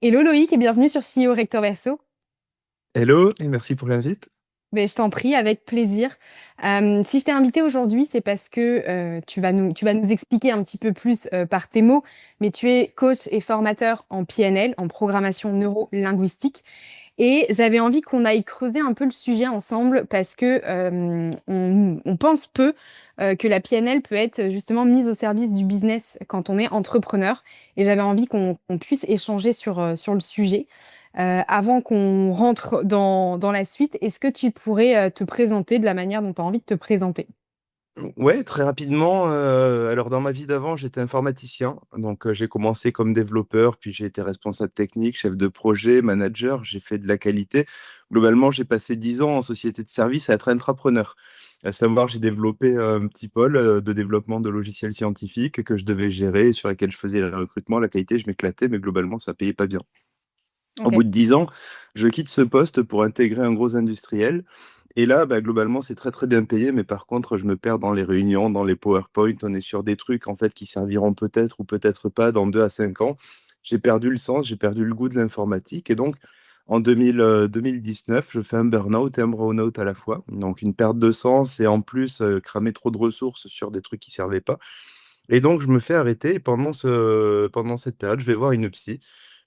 Hello Loïc et bienvenue sur CEO Recto Verso. Hello et merci pour l'invite. Ben, je t'en prie, avec plaisir. Si je t'ai invité aujourd'hui, c'est parce que tu vas nous expliquer un petit peu plus par tes mots, mais tu es coach et formateur en PNL, en programmation neuro-linguistique. Et j'avais envie qu'on aille creuser un peu le sujet ensemble parce que on pense peu que la PNL peut être justement mise au service du business quand on est entrepreneur. Et j'avais envie qu'on puisse échanger sur le sujet. Avant qu'on rentre dans la suite, est-ce que tu pourrais te présenter de la manière dont tu as envie de te présenter? Ouais, très rapidement. Alors dans ma vie d'avant, j'étais informaticien. Donc j'ai commencé comme développeur, puis j'ai été responsable technique, chef de projet, manager. J'ai fait de la qualité. Globalement, j'ai passé 10 ans en société de service à être intrapreneur. À savoir, j'ai développé un petit pôle de développement de logiciels scientifiques que je devais gérer, sur lesquels je faisais le recrutement, la qualité, je m'éclatais, mais globalement, ça payait pas bien. Au Ok. bout de 10 ans, je quitte ce poste pour intégrer un gros industriel. Et là, bah, globalement, c'est très très bien payé, mais par contre, je me perds dans les réunions, dans les PowerPoint. On est sur des trucs en fait qui serviront peut-être ou peut-être pas dans 2 à 5 ans. J'ai perdu le sens, j'ai perdu le goût de l'informatique. Et donc, en 2019, je fais un burn-out et un brown-out à la fois. Donc, une perte de sens et en plus, cramer trop de ressources sur des trucs qui servaient pas. Et donc, je me fais arrêter. Et pendant cette période, je vais voir une psy.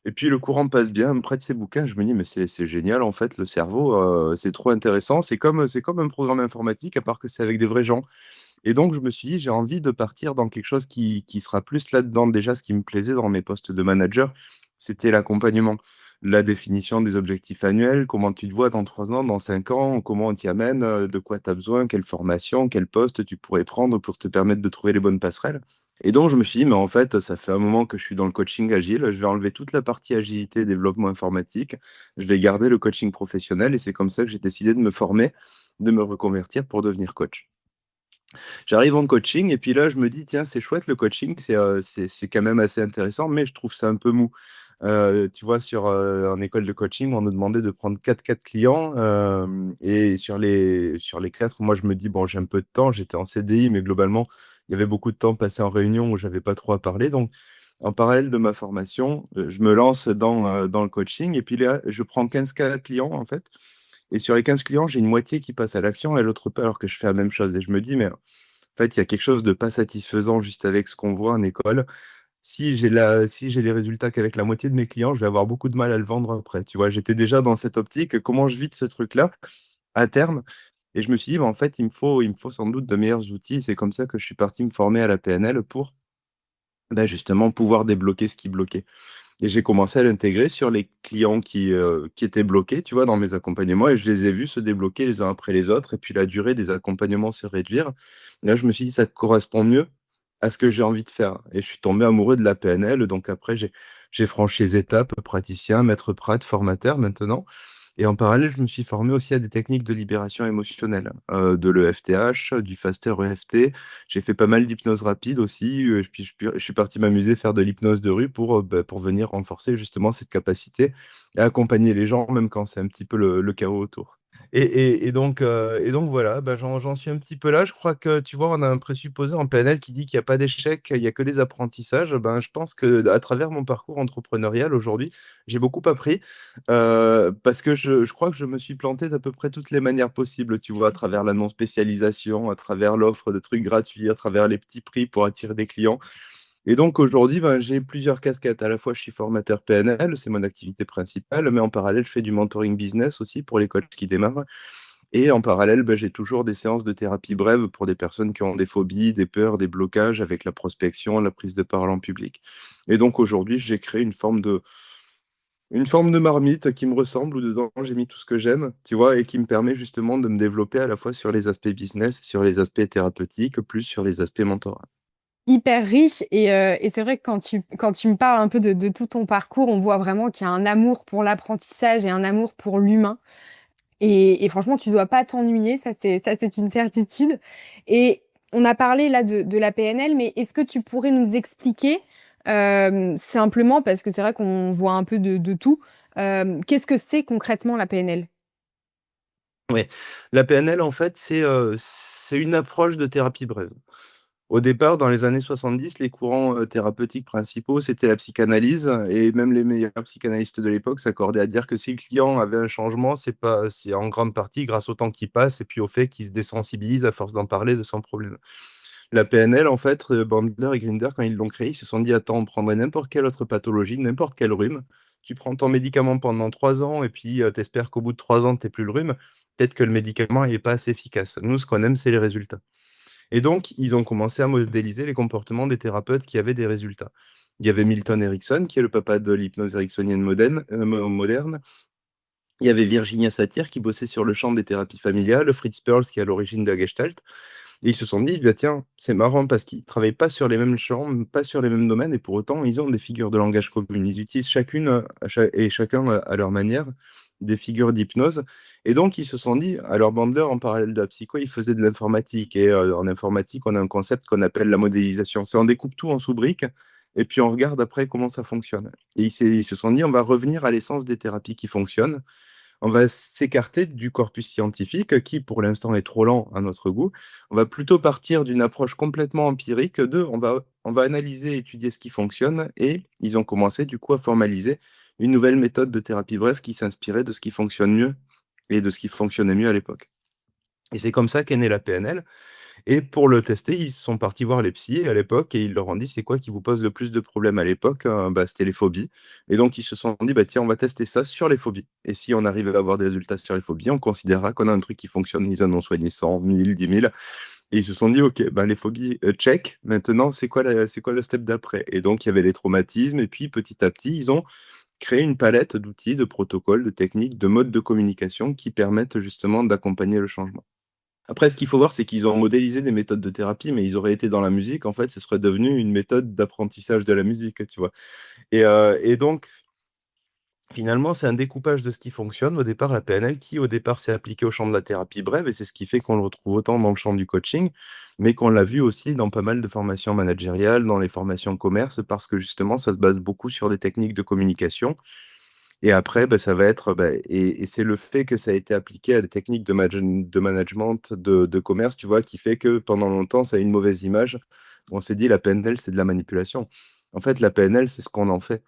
Et puis, le courant passe bien, elle me prête ses bouquins. Je me dis, mais c'est génial, en fait, le cerveau, c'est trop intéressant. C'est comme un programme informatique, à part que c'est avec des vrais gens. Et donc, je me suis dit, j'ai envie de partir dans quelque chose qui sera plus là-dedans. Déjà, ce qui me plaisait dans mes postes de manager, c'était l'accompagnement. La définition des objectifs annuels, comment tu te vois dans 3 ans, dans 5 ans, comment on t'y amène, de quoi tu as besoin, quelle formation, quel poste tu pourrais prendre pour te permettre de trouver les bonnes passerelles. Et donc, je me suis dit, mais en fait, ça fait un moment que je suis dans le coaching agile. Je vais enlever toute la partie agilité et développement informatique. Je vais garder le coaching professionnel et c'est comme ça que j'ai décidé de me former, de me reconvertir pour devenir coach. J'arrive en coaching et puis là, je me dis, tiens, c'est chouette le coaching, c'est quand même assez intéressant, mais je trouve ça un peu mou. Tu vois, en école de coaching, on nous demandait de prendre 4 clients et sur les 4, moi, je me dis, bon, j'ai un peu de temps, j'étais en CDI, mais globalement, il y avait beaucoup de temps passé en réunion où j'avais pas trop à parler. Donc, en parallèle de ma formation, je me lance dans le coaching et puis là, je prends 15 cas clients en fait. Et sur les 15 clients, j'ai une moitié qui passe à l'action et l'autre pas alors que je fais la même chose. Et je me dis, mais en fait, il y a quelque chose de pas satisfaisant juste avec ce qu'on voit en école. Si j'ai les résultats qu'avec la moitié de mes clients, je vais avoir beaucoup de mal à le vendre après. Tu vois, j'étais déjà dans cette optique. Comment je vis de ce truc-là à terme? Et je me suis dit, bah, en fait, il me faut sans doute de meilleurs outils. C'est comme ça que je suis parti me former à la PNL pour bah, justement pouvoir débloquer ce qui bloquait. Et j'ai commencé à l'intégrer sur les clients qui étaient bloqués, tu vois, dans mes accompagnements, et je les ai vus se débloquer les uns après les autres, et puis la durée des accompagnements se réduire. Là, je me suis dit, ça correspond mieux à ce que j'ai envie de faire. Et je suis tombé amoureux de la PNL, donc après, j'ai franchi les étapes, praticien, maître prate, formateur maintenant. Et en parallèle, je me suis formé aussi à des techniques de libération émotionnelle, de l'EFTH, du Faster EFT. J'ai fait pas mal d'hypnose rapide aussi. Puis je suis parti m'amuser faire de l'hypnose de rue pour venir renforcer justement cette capacité à accompagner les gens, même quand c'est un petit peu le chaos autour. Et donc voilà, bah, j'en suis un petit peu là. Je crois que tu vois, on a un présupposé en PNL qui dit qu'il n'y a pas d'échec, il n'y a que des apprentissages. Ben, je pense que à travers mon parcours entrepreneurial aujourd'hui, j'ai beaucoup appris parce que je crois que je me suis planté d'à peu près toutes les manières possibles, tu vois, à travers la non-spécialisation, à travers l'offre de trucs gratuits, à travers les petits prix pour attirer des clients. Et donc aujourd'hui, ben, j'ai plusieurs casquettes. À la fois, je suis formateur PNL, c'est mon activité principale, mais en parallèle, je fais du mentoring business aussi pour les coachs qui démarrent. Et en parallèle, ben, j'ai toujours des séances de thérapie brève pour des personnes qui ont des phobies, des peurs, des blocages avec la prospection, la prise de parole en public. Et donc aujourd'hui, j'ai créé une forme de marmite qui me ressemble, où dedans j'ai mis tout ce que j'aime, tu vois, et qui me permet justement de me développer à la fois sur les aspects business, sur les aspects thérapeutiques, plus sur les aspects mentorat. Hyper riche et c'est vrai que quand tu me parles un peu de tout ton parcours, on voit vraiment qu'il y a un amour pour l'apprentissage et un amour pour l'humain. Et franchement, tu dois pas t'ennuyer, ça c'est une certitude. Et on a parlé là de la PNL, mais est-ce que tu pourrais nous expliquer simplement, parce que c'est vrai qu'on voit un peu de tout, qu'est-ce que c'est concrètement la PNL? Ouais. La PNL, en fait, c'est une approche de thérapie brève. Au départ, dans les années 70, les courants thérapeutiques principaux, c'était la psychanalyse, et même les meilleurs psychanalystes de l'époque s'accordaient à dire que si le client avait un changement, c'est en grande partie grâce au temps qui passe et puis au fait qu'il se désensibilise à force d'en parler de son problème. La PNL, en fait, Bandler et Grinder, quand ils l'ont créé, ils se sont dit, attends, on prendrait n'importe quelle autre pathologie, n'importe quel rhume, tu prends ton médicament pendant 3 ans et puis t'espères qu'au bout de 3 ans, t'es plus le rhume, peut-être que le médicament n'est pas assez efficace. Nous, ce qu'on aime, c'est les résultats. Et donc, ils ont commencé à modéliser les comportements des thérapeutes qui avaient des résultats. Il y avait Milton Erickson, qui est le papa de l'hypnose ericksonienne moderne. Il y avait Virginia Satir, qui bossait sur le champ des thérapies familiales, Fritz Perls, qui est à l'origine de la Gestalt. Et ils se sont dit, bah, tiens, c'est marrant parce qu'ils ne travaillent pas sur les mêmes champs, pas sur les mêmes domaines, et pour autant, ils ont des figures de langage communes. Ils utilisent chacune et chacun à leur manière des figures d'hypnose. Et donc, ils se sont dit, alors Bandler, en parallèle de la psycho, il faisait de l'informatique. Et en informatique, on a un concept qu'on appelle la modélisation. C'est on découpe tout en sous-briques, et puis on regarde après comment ça fonctionne. Et ils se sont dit, on va revenir à l'essence des thérapies qui fonctionnent. On va s'écarter du corpus scientifique qui, pour l'instant, est trop lent à notre goût. On va plutôt partir d'une approche complètement empirique de on va analyser et étudier ce qui fonctionne et ils ont commencé du coup à formaliser une nouvelle méthode de thérapie brève qui s'inspirait de ce qui fonctionne mieux et de ce qui fonctionnait mieux à l'époque. Et c'est comme ça qu'est née la PNL. Et pour le tester, ils sont partis voir les psys à l'époque et ils leur ont dit c'est quoi qui vous pose le plus de problèmes à l'époque? Bah, c'était les phobies. Et donc ils se sont dit bah tiens, on va tester ça sur les phobies. Et si on arrive à avoir des résultats sur les phobies, on considérera qu'on a un truc qui fonctionne. Ils en ont soigné 100, 1000, 10 000. Et ils se sont dit ok, ben les phobies check. Maintenant, c'est quoi le step d'après? Et donc il y avait les traumatismes. Et puis petit à petit, ils ont créé une palette d'outils, de protocoles, de techniques, de modes de communication qui permettent justement d'accompagner le changement. Après, ce qu'il faut voir, c'est qu'ils ont modélisé des méthodes de thérapie, mais ils auraient été dans la musique, en fait, ce serait devenu une méthode d'apprentissage de la musique, tu vois? Et donc, finalement, c'est un découpage de ce qui fonctionne. Au départ, la PNL, qui au départ s'est appliquée au champ de la thérapie brève, et c'est ce qui fait qu'on le retrouve autant dans le champ du coaching, mais qu'on l'a vu aussi dans pas mal de formations managériales, dans les formations commerce, parce que justement, ça se base beaucoup sur des techniques de communication et après, bah, ça va être, bah, et c'est le fait que ça a été appliqué à des techniques de management, de commerce, tu vois, qui fait que pendant longtemps, ça a une mauvaise image. On s'est dit: «La PNL, c'est de la manipulation». En fait, la PNL, c'est ce qu'on en fait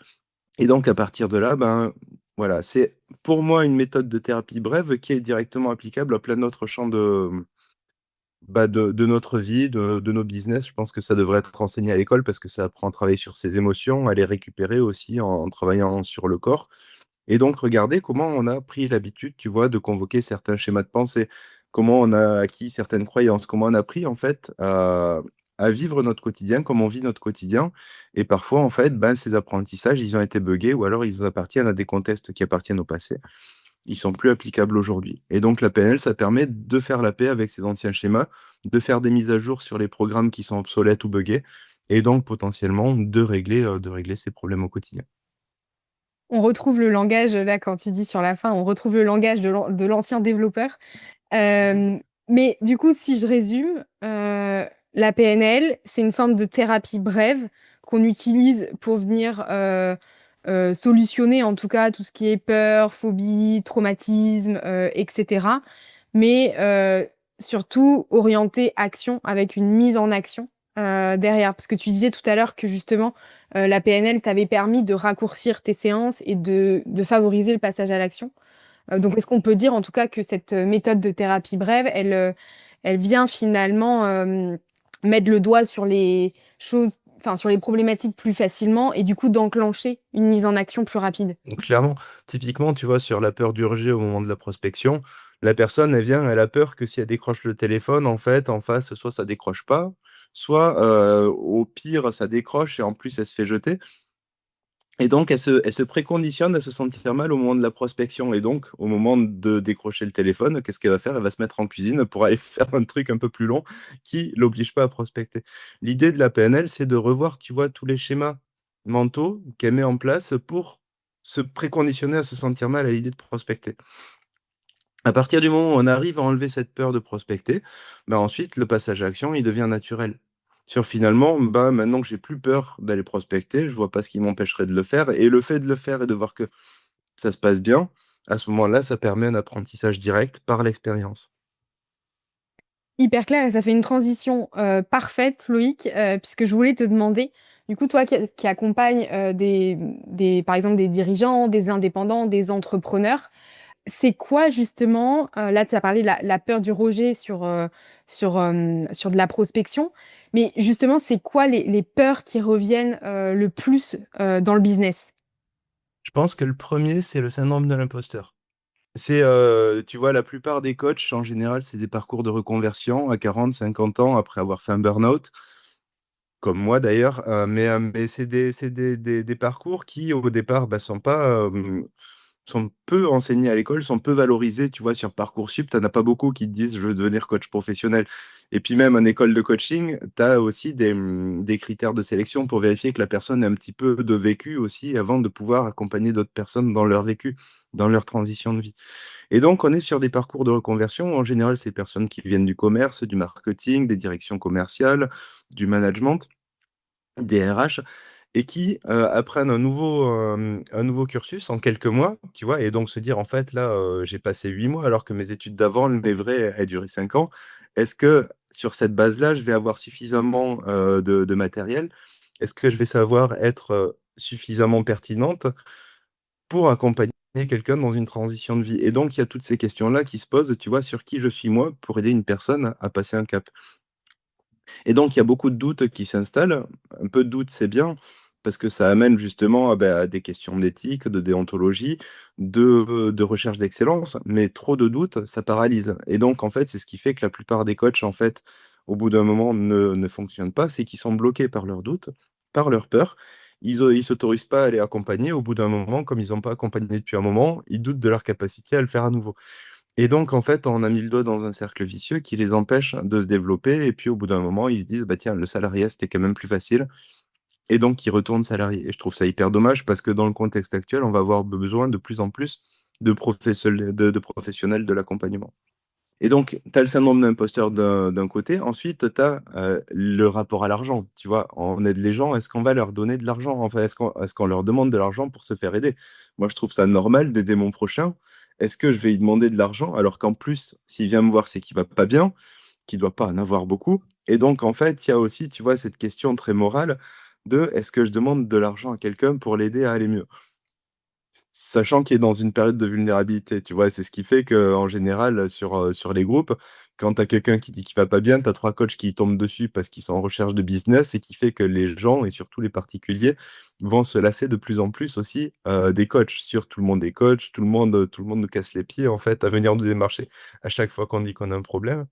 et donc à partir de là, ben, voilà, c'est pour moi une méthode de thérapie brève qui est directement applicable à plein d'autres champs de notre vie, de nos business. Je pense que ça devrait être enseigné à l'école parce que ça apprend à travailler sur ses émotions, à les récupérer aussi en travaillant sur le corps. Et donc, regardez comment on a pris l'habitude, tu vois, de convoquer certains schémas de pensée, comment on a acquis certaines croyances, comment on a appris, en fait, à vivre notre quotidien, comme on vit notre quotidien. Et parfois, en fait, ben, ces apprentissages, ils ont été buggés ou alors ils appartiennent à des contextes qui appartiennent au passé. Ils sont plus applicables aujourd'hui. Et donc, la PNL, ça permet de faire la paix avec ces anciens schémas, de faire des mises à jour sur les programmes qui sont obsolètes ou buggés, et donc potentiellement de régler ces problèmes au quotidien. On retrouve le langage, là, quand tu dis sur la fin, on retrouve le langage de l'ancien développeur. Mais du coup, si je résume, la PNL, c'est une forme de thérapie brève qu'on utilise pour venir, solutionner, en tout cas, tout ce qui est peur, phobie, traumatisme, et cetera. Mais, surtout orienté action, avec une mise en action, derrière. Parce que tu disais tout à l'heure que justement, la PNL t'avait permis de raccourcir tes séances et de favoriser le passage à l'action. Donc est-ce qu'on peut dire en tout cas que cette, méthode de thérapie brève, elle vient finalement, mettre le doigt sur les choses, enfin sur les problématiques plus facilement et du coup d'enclencher une mise en action plus rapide? Donc clairement, typiquement, tu vois, sur la peur d'urger au moment de la prospection, la personne, elle vient, elle a peur que si elle décroche le téléphone, en fait, en face, soit ça décroche pas, soit, au pire, ça décroche et en plus, elle se fait jeter. Et donc, elle se préconditionne à se sentir mal au moment de la prospection. Et donc, au moment de décrocher le téléphone, qu'est-ce qu'elle va faire? Elle va se mettre en cuisine pour aller faire un truc un peu plus long qui l'oblige pas à prospecter. L'idée de la PNL, c'est de revoir, tu vois, tous les schémas mentaux qu'elle met en place pour se préconditionner à se sentir mal à l'idée de prospecter. À partir du moment où on arrive à enlever cette peur de prospecter, bah, ensuite le passage à l'action, il devient naturel. Sur finalement, bah, maintenant que j'ai plus peur d'aller prospecter, je vois pas ce qui m'empêcherait de le faire et le fait de le faire et de voir que ça se passe bien, à ce moment-là, ça permet un apprentissage direct par l'expérience. Hyper clair et ça fait une transition parfaite, Loïc, puisque je voulais te demander, du coup, toi qui accompagnes par exemple, des dirigeants, des indépendants, des entrepreneurs, c'est quoi justement, là tu as parlé de la peur du rejet sur de la prospection, mais justement, c'est quoi les peurs qui reviennent le plus dans le business? Je pense que le premier, c'est le syndrome de l'imposteur. Tu vois, la plupart des coachs, en général, c'est des parcours de reconversion à 40, 50 ans après avoir fait un burn-out, comme moi d'ailleurs. Mais c'est des parcours qui, au départ, bah, sont peu enseignés à l'école, sont peu valorisés. Tu vois, sur Parcoursup, tu n'en as pas beaucoup qui te disent je veux devenir coach professionnel. Et puis même en école de coaching, tu as aussi des critères de sélection pour vérifier que la personne a un petit peu de vécu aussi avant de pouvoir accompagner d'autres personnes dans leur vécu, dans leur transition de vie. Et donc, on est sur des parcours de reconversion. En général, c'est des personnes qui viennent du commerce, du marketing, des directions commerciales, du management, des RH, et qui apprennent un nouveau cursus en quelques mois, tu vois, et donc se dire, en fait, là, j'ai passé 8 mois alors que mes études d'avant, les vraies, elles duraient 5 ans. Est-ce que sur cette base-là, je vais avoir suffisamment de matériel? Est-ce que je vais savoir être suffisamment pertinente pour accompagner quelqu'un dans une transition de vie? Et donc, il y a toutes ces questions-là qui se posent, tu vois, sur qui je suis moi pour aider une personne à passer un cap. Et donc, il y a beaucoup de doutes qui s'installent. Un peu de doute, c'est bien, parce que ça amène justement à des questions d'éthique, de déontologie, de recherche d'excellence. Mais trop de doutes, ça paralyse. Et donc, en fait, c'est ce qui fait que la plupart des coachs, en fait, au bout d'un moment, ne fonctionnent pas. C'est qu'ils sont bloqués par leurs doutes, par leur peur. Ils s'autorisent pas à les accompagner. Au bout d'un moment, comme ils n'ont pas accompagné depuis un moment, ils doutent de leur capacité à le faire à nouveau. Et donc, en fait, on a mis le doigt dans un cercle vicieux qui les empêche de se développer. Et puis, au bout d'un moment, ils se disent, bah tiens, le salariat, c'était quand même plus facile. Et donc, ils retournent salariés. Et je trouve ça hyper dommage parce que dans le contexte actuel, on va avoir besoin de plus en plus de professionnels de l'accompagnement. Et donc, tu as le syndrome d'imposteur d'un côté. Ensuite, tu as le rapport à l'argent. Tu vois, on aide les gens. Est-ce qu'on va leur donner de l'argent? Enfin, est-ce qu'on leur demande de l'argent pour se faire aider? Moi, je trouve ça normal d'aider mon prochain. Est-ce que je vais lui demander de l'argent alors qu'en plus, s'il vient me voir, c'est qu'il va pas bien, qu'il doit pas en avoir beaucoup? Et donc, en fait, il y a aussi, tu vois, cette question très morale de est-ce que je demande de l'argent à quelqu'un pour l'aider à aller mieux? Sachant qu'il est dans une période de vulnérabilité, tu vois? C'est ce qui fait qu'en général, sur les groupes, quand tu as quelqu'un qui dit qu'il va pas bien, tu as 3 coachs qui tombent dessus parce qu'ils sont en recherche de business et qui fait que les gens et surtout les particuliers vont se lasser de plus en plus aussi, des coachs. Tout le monde est coach, tout le monde nous casse les pieds en fait à venir nous démarcher à chaque fois qu'on dit qu'on a un problème.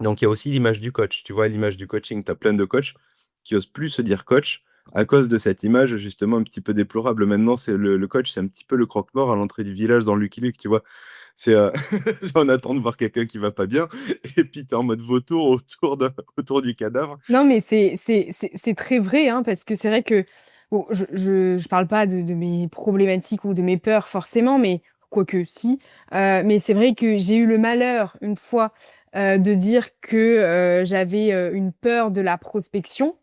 Donc il y a aussi l'image du coach, tu vois? L'image du coaching, tu as plein de coachs qui osent plus se dire coach à cause de cette image justement un petit peu déplorable. Maintenant, c'est le coach, c'est un petit peu le croque-mort à l'entrée du village dans Lucky Luke, tu vois? C'est, on attend de voir quelqu'un qui va pas bien et puis tu es en mode vautour autour du cadavre. Non, mais c'est très vrai, hein, parce que c'est vrai que, bon, je parle pas de mes problématiques ou de mes peurs forcément, mais quoique si, mais c'est vrai que j'ai eu le malheur une fois, de dire que, j'avais, une peur de la prospection.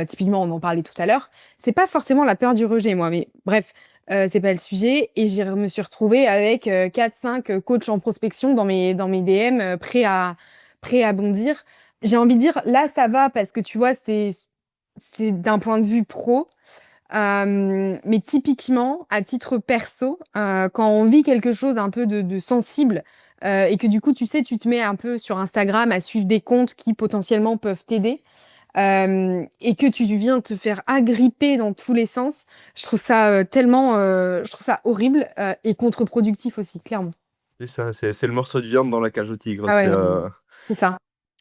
Typiquement, on en parlait tout à l'heure. C'est pas forcément la peur du rejet, moi, mais bref, c'est pas le sujet et me suis retrouvée avec, 4-5 coachs en prospection dans mes DM, prêts à bondir. J'ai envie de dire, là, ça va parce que tu vois, c'est d'un point de vue pro, mais typiquement, à titre perso, quand on vit quelque chose un peu de sensible, et que du coup, tu sais, tu te mets un peu sur Instagram à suivre des comptes qui potentiellement peuvent t'aider, et que tu viens te faire agripper dans tous les sens, je trouve ça, je trouve ça horrible, et contre-productif aussi, clairement. C'est ça, c'est le morceau de viande dans la cage au tigre. Ah ouais, non, mais c'est ça.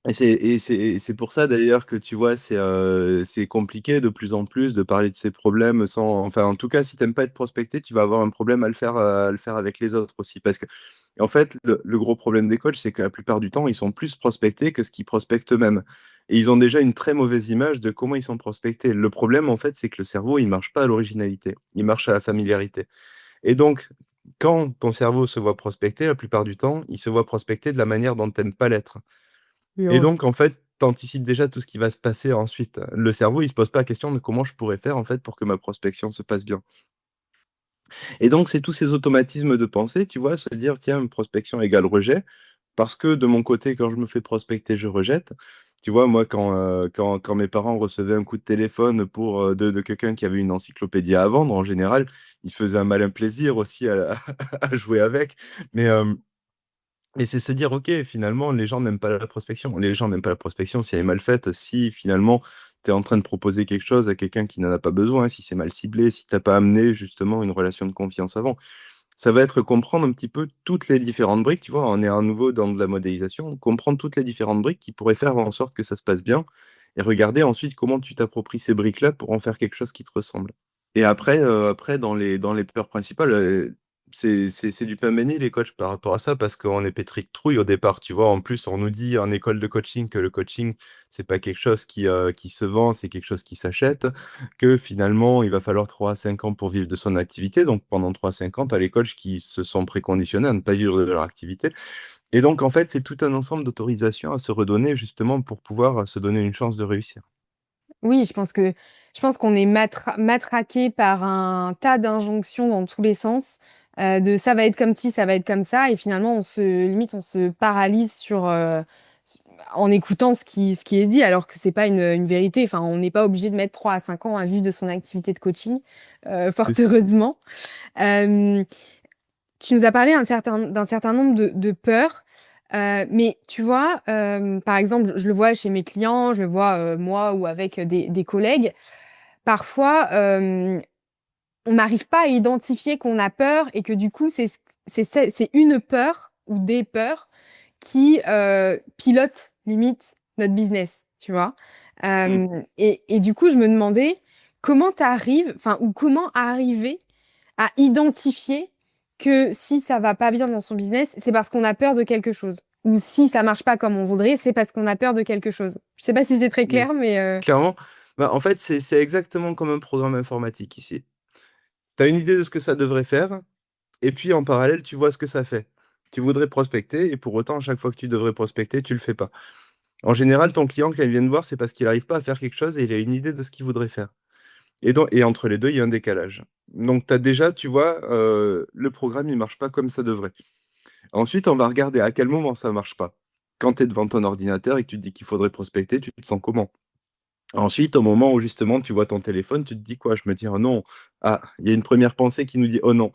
Et c'est pour ça d'ailleurs que tu vois, c'est compliqué de plus en plus de parler de ces problèmes sans. Enfin, en tout cas, si t'aimes pas être prospecté, tu vas avoir un problème à le faire avec les autres aussi. Parce que, en fait, le gros problème des coachs, c'est que la plupart du temps, ils sont plus prospectés que ce qu'ils prospectent eux-mêmes. Et ils ont déjà une très mauvaise image de comment ils sont prospectés. Le problème, en fait, c'est que le cerveau, il marche pas à l'originalité, il marche à la familiarité. Et donc, quand ton cerveau se voit prospecter, la plupart du temps, il se voit prospecter de la manière dont t'aimes pas l'être. Oui, Et re donc, en fait, tu anticipes déjà tout ce qui va se passer ensuite. Le cerveau, il se pose pas la question de comment je pourrais faire en fait pour que ma prospection se passe bien. Et donc, c'est tous ces automatismes de pensée, tu vois, se dire, tiens, prospection égale rejet. Parce que de mon côté, quand je me fais prospecter, je rejette. Tu vois, moi, quand mes parents recevaient un coup de téléphone de quelqu'un qui avait une encyclopédie à vendre, en général, ils se faisaient un malin plaisir aussi à jouer avec. Mais, et c'est se dire, OK, finalement, les gens n'aiment pas la prospection. Les gens n'aiment pas la prospection si elle est mal faite, si finalement, tu es en train de proposer quelque chose à quelqu'un qui n'en a pas besoin, si c'est mal ciblé, si tu n'as pas amené justement une relation de confiance avant. Ça va être comprendre un petit peu toutes les différentes briques, tu vois, on est à nouveau dans de la modélisation, comprendre toutes les différentes briques qui pourraient faire en sorte que ça se passe bien, et regarder ensuite comment tu t'appropries ces briques-là pour en faire quelque chose qui te ressemble. Et après dans les peurs principales, c'est du pain béni, les coachs, par rapport à ça, parce qu'on est pétri de trouille au départ, tu vois. En plus, on nous dit en école de coaching que le coaching, c'est pas quelque chose qui se vend, c'est quelque chose qui s'achète, que finalement, il va falloir 3 à 5 ans pour vivre de son activité. Donc, pendant 3 à 5 ans, tu as les coachs qui se sont préconditionnés à ne pas vivre de leur activité. Et donc, en fait, c'est tout un ensemble d'autorisations à se redonner, justement, pour pouvoir se donner une chance de réussir. Oui, je pense qu'on est matraqué par un tas d'injonctions dans tous les sens, de ça va être comme ci, ça va être comme ça et finalement on se paralyse en écoutant ce qui est dit alors que c'est pas une vérité. Enfin, on n'est pas obligé de mettre 3 à 5 ans à vivre de son activité de coaching, fort C'est ça. heureusement. Hem Tu nous as parlé d'un certain nombre de peurs, mais tu vois, par exemple, je le vois chez mes clients, je le vois, moi ou avec des collègues. Parfois, on n'arrive pas à identifier qu'on a peur et que du coup, c'est une peur ou des peurs qui, pilotent limite notre business, tu vois? Mm. Et du coup, je me demandais comment tu arrives enfin ou comment arriver à identifier que si ça va pas bien dans son business, c'est parce qu'on a peur de quelque chose. Ou si ça marche pas comme on voudrait, c'est parce qu'on a peur de quelque chose. Je sais pas si c'est très Mais clair, mais clairement, bah, en fait, c'est exactement comme un programme informatique ici. Tu as une idée de ce que ça devrait faire, et puis en parallèle, tu vois ce que ça fait. Tu voudrais prospecter, et pour autant, à chaque fois que tu devrais prospecter, tu le fais pas. En général, ton client, quand il vient te voir, c'est parce qu'il n'arrive pas à faire quelque chose et il a une idée de ce qu'il voudrait faire. Et entre les deux, il y a un décalage. Donc, tu as déjà, tu vois, le programme, il marche pas comme ça devrait. Ensuite, on va regarder à quel moment ça marche pas. Quand tu es devant ton ordinateur et que tu te dis qu'il faudrait prospecter, tu te sens comment? Ensuite, au moment où justement tu vois ton téléphone, tu te dis quoi? Je me dis: «Oh non!» Ah, il y a une première pensée qui nous dit: «Oh non!»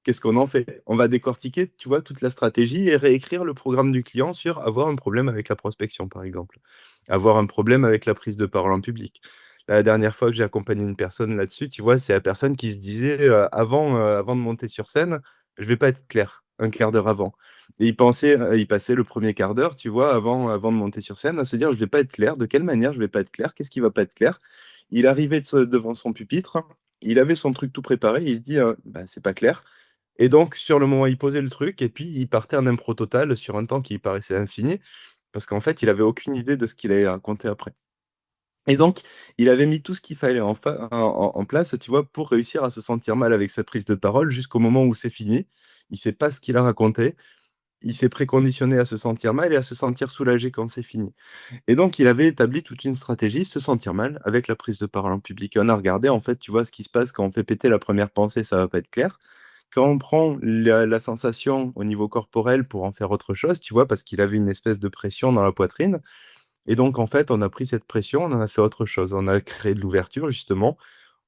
Qu'est-ce qu'on en fait? On va décortiquer, tu vois, toute la stratégie et réécrire le programme du client sur avoir un problème avec la prospection, par exemple. Avoir un problème avec la prise de parole en public. La dernière fois que j'ai accompagné une personne là-dessus, tu vois, c'est la personne qui se disait, avant de monter sur scène: «Je vais pas être clair», un quart d'heure avant. Et il passait le premier quart d'heure, tu vois, avant de monter sur scène, à se dire: «Je vais pas être clair. De quelle manière je vais pas être clair? Qu'est-ce qui va pas être clair?» Il arrivait devant son pupitre, il avait son truc tout préparé, il se dit: «Bah, c'est pas clair». Et donc, sur le moment, il posait le truc et puis il partait en impro total sur un temps qui paraissait infini, parce qu'en fait, il avait aucune idée de ce qu'il allait raconter après. Et donc, il avait mis tout ce qu'il fallait en place, tu vois, pour réussir à se sentir mal avec sa prise de parole jusqu'au moment où c'est fini. Il sait pas ce qu'il a raconté. Il s'est préconditionné à se sentir mal et à se sentir soulagé quand c'est fini. Et donc, il avait établi toute une stratégie, se sentir mal avec la prise de parole en public. Et on a regardé, en fait, tu vois, ce qui se passe quand on fait péter la première pensée, ça va pas être clair. Quand on prend la sensation au niveau corporel pour en faire autre chose, tu vois, parce qu'il avait une espèce de pression dans la poitrine. Et donc, en fait, on a pris cette pression, on en a fait autre chose. On a créé de l'ouverture, justement.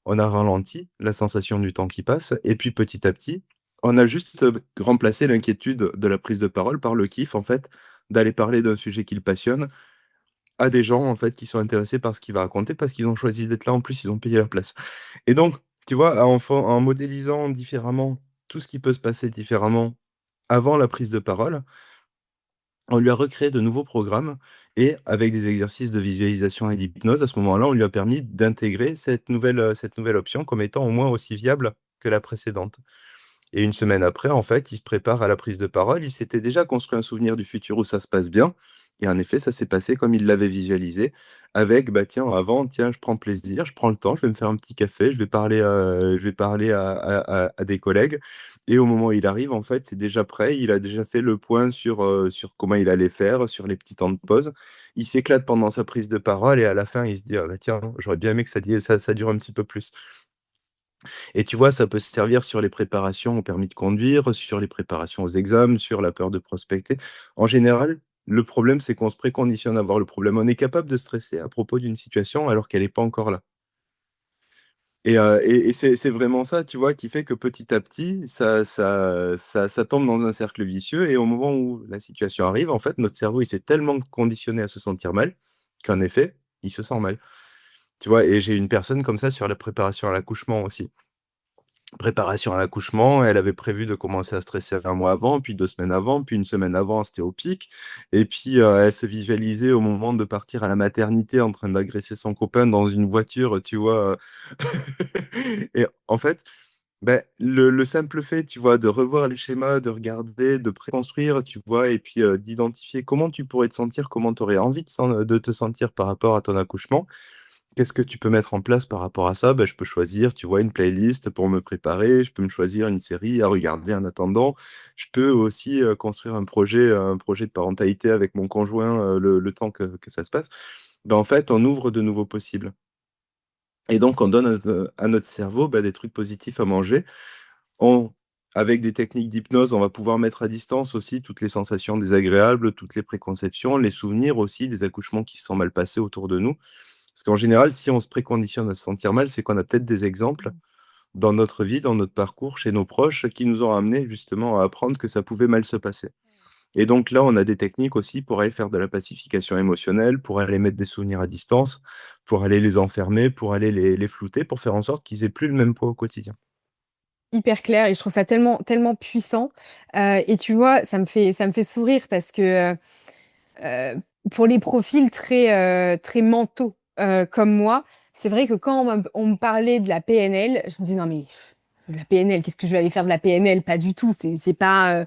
On a ralenti la sensation du temps qui passe. Et puis, petit à petit, on a juste remplacé l'inquiétude de la prise de parole par le kiff, en fait, d'aller parler d'un sujet qui le passionne à des gens, en fait, qui sont intéressés par ce qu'il va raconter parce qu'ils ont choisi d'être là. En plus, ils ont payé la place. Et donc, tu vois, en modélisant différemment tout ce qui peut se passer différemment avant la prise de parole, on lui a recréé de nouveaux programmes et avec des exercices de visualisation et d'hypnose, à ce moment-là, on lui a permis d'intégrer cette nouvelle option comme étant au moins aussi viable que la précédente. Et une semaine après, en fait, il se prépare à la prise de parole. Il s'était déjà construit un souvenir du futur où ça se passe bien. Et en effet, ça s'est passé comme il l'avait visualisé, avec, bah tiens, avant, tiens, je prends plaisir, je prends le temps, je vais me faire un petit café, je vais parler à des collègues. Et au moment où il arrive, en fait, c'est déjà prêt. Il a déjà fait le point sur comment il allait faire, sur les petits temps de pause. Il s'éclate pendant sa prise de parole et à la fin, il se dit, ah, bah, tiens, j'aurais bien aimé que ça dure un petit peu plus. Et tu vois, ça peut se servir sur les préparations au permis de conduire, sur les préparations aux examens, sur la peur de prospecter. En général, le problème, c'est qu'on se préconditionne à voir le problème. On est capable de stresser à propos d'une situation alors qu'elle est pas encore là. Et c'est vraiment ça, tu vois, qui fait que petit à petit, ça tombe dans un cercle vicieux et au moment où la situation arrive, en fait, notre cerveau, il s'est tellement conditionné à se sentir mal qu'en effet, il se sent mal. Tu vois? Et j'ai une personne comme ça sur la préparation à l'accouchement aussi. Préparation à l'accouchement, elle avait prévu de commencer à stresser 1 mois avant, puis 2 semaines avant, puis 1 semaine avant, c'était au pic et puis, elle se visualisait au moment de partir à la maternité en train d'agresser son copain dans une voiture, tu vois? Et en fait, beh, le simple fait, tu vois, de revoir les schémas, de regarder, de préconstruire, tu vois? Et puis, d'identifier comment tu pourrais te sentir, comment tu aurais envie de te sentir par rapport à ton accouchement. Qu'est-ce que tu peux mettre en place par rapport à ça? Bah, je peux choisir, tu vois, une playlist pour me préparer, je peux me choisir une série à regarder en attendant. Je peux aussi, construire un projet de parentalité avec mon conjoint, le temps que ça se passe. Bah, en fait, on ouvre de nouveaux possibles et donc on donne à notre cerveau, bah, des trucs positifs à manger. On Avec des techniques d'hypnose, on va pouvoir mettre à distance aussi toutes les sensations désagréables, toutes les préconceptions, les souvenirs aussi des accouchements qui se sont mal passés autour de nous. Parce qu'en général, si on se préconditionne à se sentir mal, c'est qu'on a peut-être des exemples dans notre vie, dans notre parcours, chez nos proches, qui nous ont amenés justement à apprendre que ça pouvait mal se passer. Et donc là, on a des techniques aussi pour aller faire de la pacification émotionnelle, pour aller mettre des souvenirs à distance, pour aller les enfermer, pour aller les flouter, pour faire en sorte qu'ils aient plus le même poids au quotidien. Hyper clair et je trouve ça tellement puissant, et tu vois, ça me fait sourire parce que, pour les profils très mentaux, comme moi, c'est vrai que quand on me parlait de la PNL, je me disais: «Non mais la PNL, qu'est-ce que je vais aller faire de la PNL? Pas du tout, c'est pas,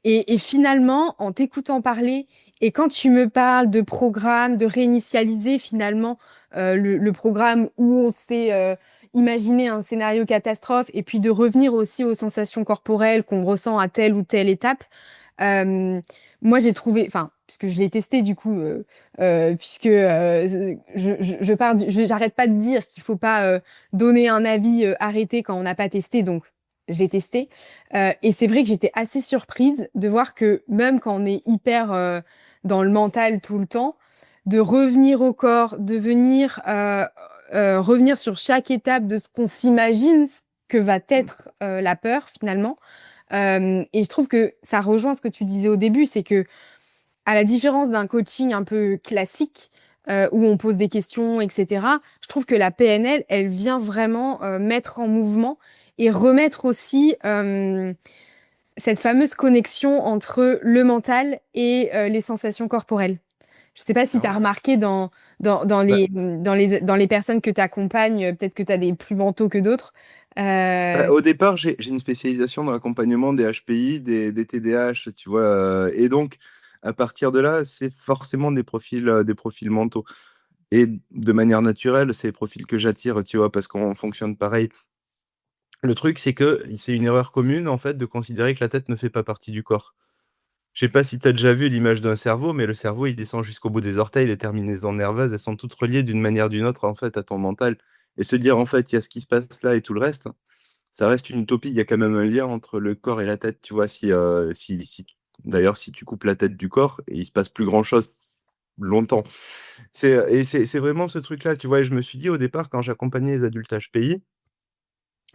et finalement, en t'écoutant parler et quand tu me parles de programme, de réinitialiser finalement, le programme où on s'est, imaginé un scénario catastrophe et puis de revenir aussi aux sensations corporelles qu'on ressent à telle ou telle étape. Hem, Moi j'ai trouvé enfin, puisque je l'ai testé du coup, puisque, je pars du j'arrête pas de dire qu'il faut pas, donner un avis, arrêté quand on n'a pas testé, donc j'ai testé, et c'est vrai que j'étais assez surprise de voir que même quand on est hyper, dans le mental tout le temps, de revenir au corps, de venir, revenir sur chaque étape de ce qu'on s'imagine ce que va Mmh. être, la peur finalement. Et je trouve que ça rejoint ce que tu disais au début, c'est que à la différence d'un coaching un peu classique, où on pose des questions et cetera, je trouve que la PNL, elle vient vraiment, mettre en mouvement et remettre aussi, cette fameuse connexion entre le mental et les sensations corporelles. Je ne sais pas si tu as Alors, remarqué dans bah les personnes que tu accompagnes, peut-être que tu as des plus mentaux que d'autres, Bah, heu au départ, j'ai une spécialisation dans l'accompagnement des HPI, des TDAH, tu vois? Et donc à partir de là, c'est forcément des profils mentaux et de manière naturelle, c'est les profils que j'attire, tu vois? Parce qu'on fonctionne pareil. Le truc, c'est que c'est une erreur commune, en fait, de considérer que la tête ne fait pas partie du corps. Je sais pas si tu as déjà vu l'image d'un cerveau, mais le cerveau, il descend jusqu'au bout des orteils, les terminaisons nerveuses, elles sont toutes reliées d'une manière ou d'une autre, en fait, à ton mental et se dire, en fait: «Il y a ce qui se passe là et tout le reste», ça reste une utopie. Il y a quand même un lien entre le corps et la tête, tu vois? Si d'ailleurs, si tu coupes la tête du corps, il se passe plus grand chose longtemps. C'est vraiment ce truc-là, tu vois? Et je me suis dit au départ quand j'accompagnais les adultes HPI,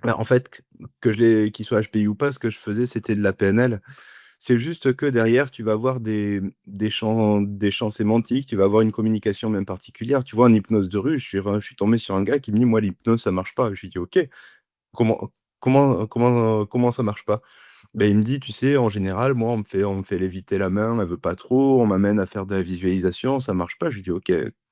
bah, en fait, que je les qu'ils soient HPI ou pas, ce que je faisais, c'était de la PNL. C'est juste que derrière, tu vas avoir des champs sémantiques, tu vas avoir une communication même particulière. Tu vois, en hypnose de rue, je suis tombé sur un gars qui me dit: «Moi, l'hypnose, ça marche pas». Je lui dis: «OK, comment comment ça marche pas?» Ben il me dit: «Tu sais, en général, moi, on me fait léviter la main, elle veut pas trop, on m'amène à faire de la visualisation, ça marche pas». Je lui dis: «OK,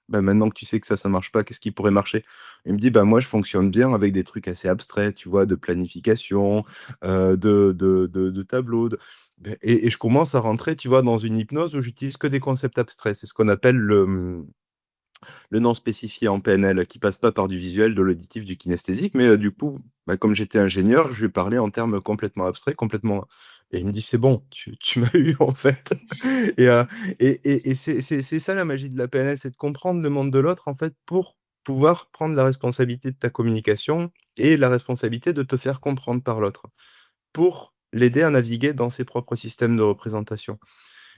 bah, maintenant que tu sais que ça marche pas, qu'est-ce qui pourrait marcher?» Il me dit: «Bah, moi, je fonctionne bien avec des trucs assez abstraits, tu vois, de planification, de tableaux, de». Beh et je commence à rentrer, tu vois, dans une hypnose où j'utilise que des concepts abstraits. C'est ce qu'on appelle le non spécifié en PNL qui passe pas par du visuel, de l'auditif, du kinesthésique, mais du coup, bah, comme j'étais ingénieur, je lui ai parlé en termes complètement abstraits, complètement et il me dit: «C'est bon, tu m'as eu en fait» et heu et c'est ça la magie de la PNL, c'est de comprendre le monde de l'autre en fait pour pouvoir prendre la responsabilité de ta communication et la responsabilité de te faire comprendre par l'autre pour l'aider à naviguer dans ses propres systèmes de représentation.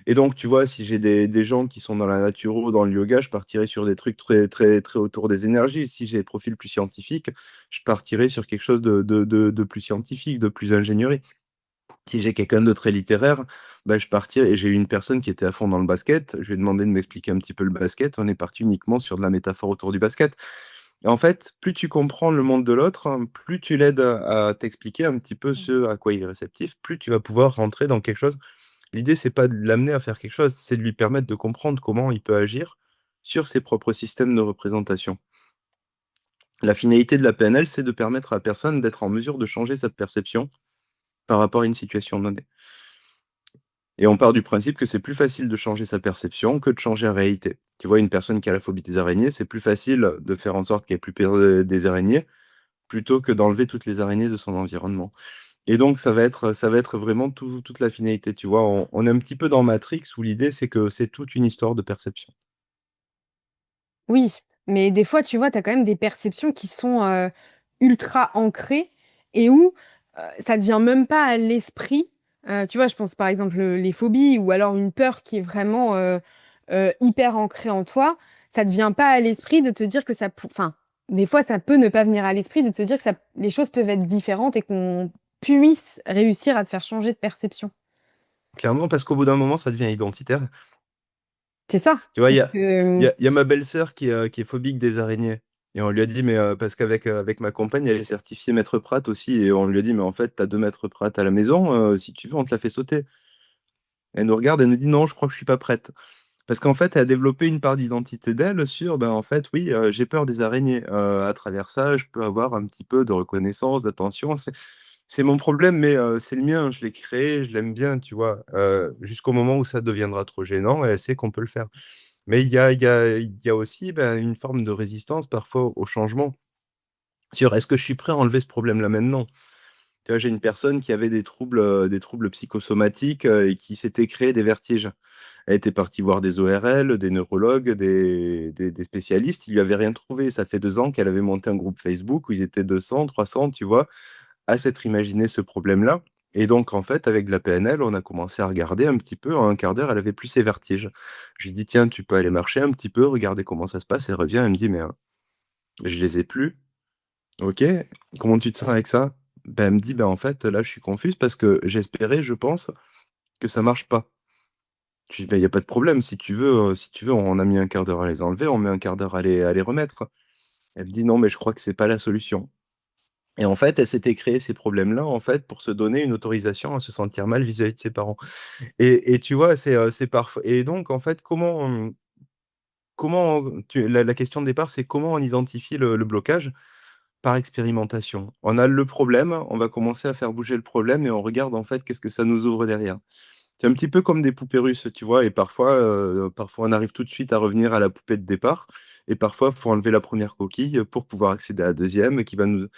Et donc, tu vois, si j'ai des gens qui sont dans la naturo, dans le yoga, je partirai sur des trucs très, très, très autour des énergies. Si j'ai des profils plus scientifiques, je partirai sur quelque chose de plus scientifique, de plus ingénierie. Si j'ai quelqu'un de très littéraire, bah, je partirai. Et j'ai eu une personne qui était à fond dans le basket. Je lui ai demandé de m'expliquer un petit peu le basket. On est parti uniquement sur de la métaphore autour du basket. Et en fait, plus tu comprends le monde de l'autre, hein, plus tu l'aides à t'expliquer un petit peu ce à quoi il est réceptif, plus tu vas pouvoir rentrer dans quelque chose. L'idée, c'est pas de l'amener à faire quelque chose, c'est de lui permettre de comprendre comment il peut agir sur ses propres systèmes de représentation. La finalité de la PNL, c'est de permettre à la personne d'être en mesure de changer sa perception par rapport à une situation donnée. Et on part du principe que c'est plus facile de changer sa perception que de changer la réalité. Tu vois, une personne qui a la phobie des araignées, c'est plus facile de faire en sorte qu'elle ait plus peur des araignées plutôt que d'enlever toutes les araignées de son environnement. Et donc, ça va être vraiment toute la finalité. Tu vois, on est un petit peu dans Matrix où l'idée, c'est que c'est toute une histoire de perception. Oui, mais des fois, tu vois, tu as quand même des perceptions qui sont, ultra ancrées et où, ça ne te vient même pas à l'esprit. Tu vois, je pense par exemple, les phobies ou alors une peur qui est vraiment, hyper ancrée en toi. Ça ne te vient pas à l'esprit de te dire que ça pou enfin, des fois, ça peut ne pas venir à l'esprit de te dire que ça les choses peuvent être différentes et qu'on puisse réussir à te faire changer de perception. Clairement, parce qu'au bout d'un moment, ça devient identitaire. C'est ça, Tu vois, c'est il y ce a, que, il y a, il y a ma belle-sœur qui est phobique des araignées. Et on lui a dit, mais parce qu'avec avec ma compagne, elle est certifiée maître Pratt aussi. Et on lui a dit, mais en fait, t'as 2 maîtres Pratt à la maison. Si tu veux, on te la fait sauter. Elle nous regarde et nous dit, non, je crois que je suis pas prête. Parce qu'en fait, elle a développé une part d'identité d'elle sur, ben, en fait, oui, j'ai peur des araignées. À travers ça, je peux avoir un petit peu de reconnaissance, d'attention. C'est mon problème, mais c'est le mien. Je l'ai créé, je l'aime bien, tu vois. Jusqu'au moment où ça deviendra trop gênant, et elle sait qu'on peut le faire. Mais il y a aussi ben, une forme de résistance parfois au changement. Sur est-ce que je suis prêt à enlever ce problème-là maintenant? Tu vois, j'ai une personne qui avait des troubles psychosomatiques et qui s'était créé des vertiges. Elle était partie voir des ORL, des neurologues, des spécialistes. Ils lui avaient rien trouvé. Ça fait 2 ans qu'elle avait monté un groupe Facebook où ils étaient 200, 300, tu vois, à s'être imaginé ce problème-là. Et donc, en fait, avec de la PNL, on a commencé à regarder un petit peu. En un quart d'heure, elle avait plus ses vertiges. Je lui dis, tiens, tu peux aller marcher un petit peu, regarder comment ça se passe. Elle revient, elle me dit, mais je les ai plus. Ok, comment tu te sens avec ça? Ben, elle me dit, ben, en fait, là, je suis confuse parce que j'espérais, je pense, que ça marche pas. Je dis: «Bah, il y a pas de problème, si tu veux, on a mis un quart d'heure à les enlever, on met un quart d'heure à les remettre». Elle me dit: «Non, mais je crois que c'est pas la solution». Et en fait, elle s'était créé ces problèmes-là, en fait, pour se donner une autorisation à se sentir mal vis-à-vis de ses parents. Et tu vois, c'est parfois et donc en fait, comment la question de départ, c'est comment on identifie le blocage? Par expérimentation. On a le problème, on va commencer à faire bouger le problème et on regarde, en fait, qu'est-ce que ça nous ouvre derrière. C'est un petit peu comme des poupées russes, tu vois? Et parfois on arrive tout de suite à revenir à la poupée de départ et parfois, il faut enlever la première coquille pour pouvoir accéder à la 2e qui va nous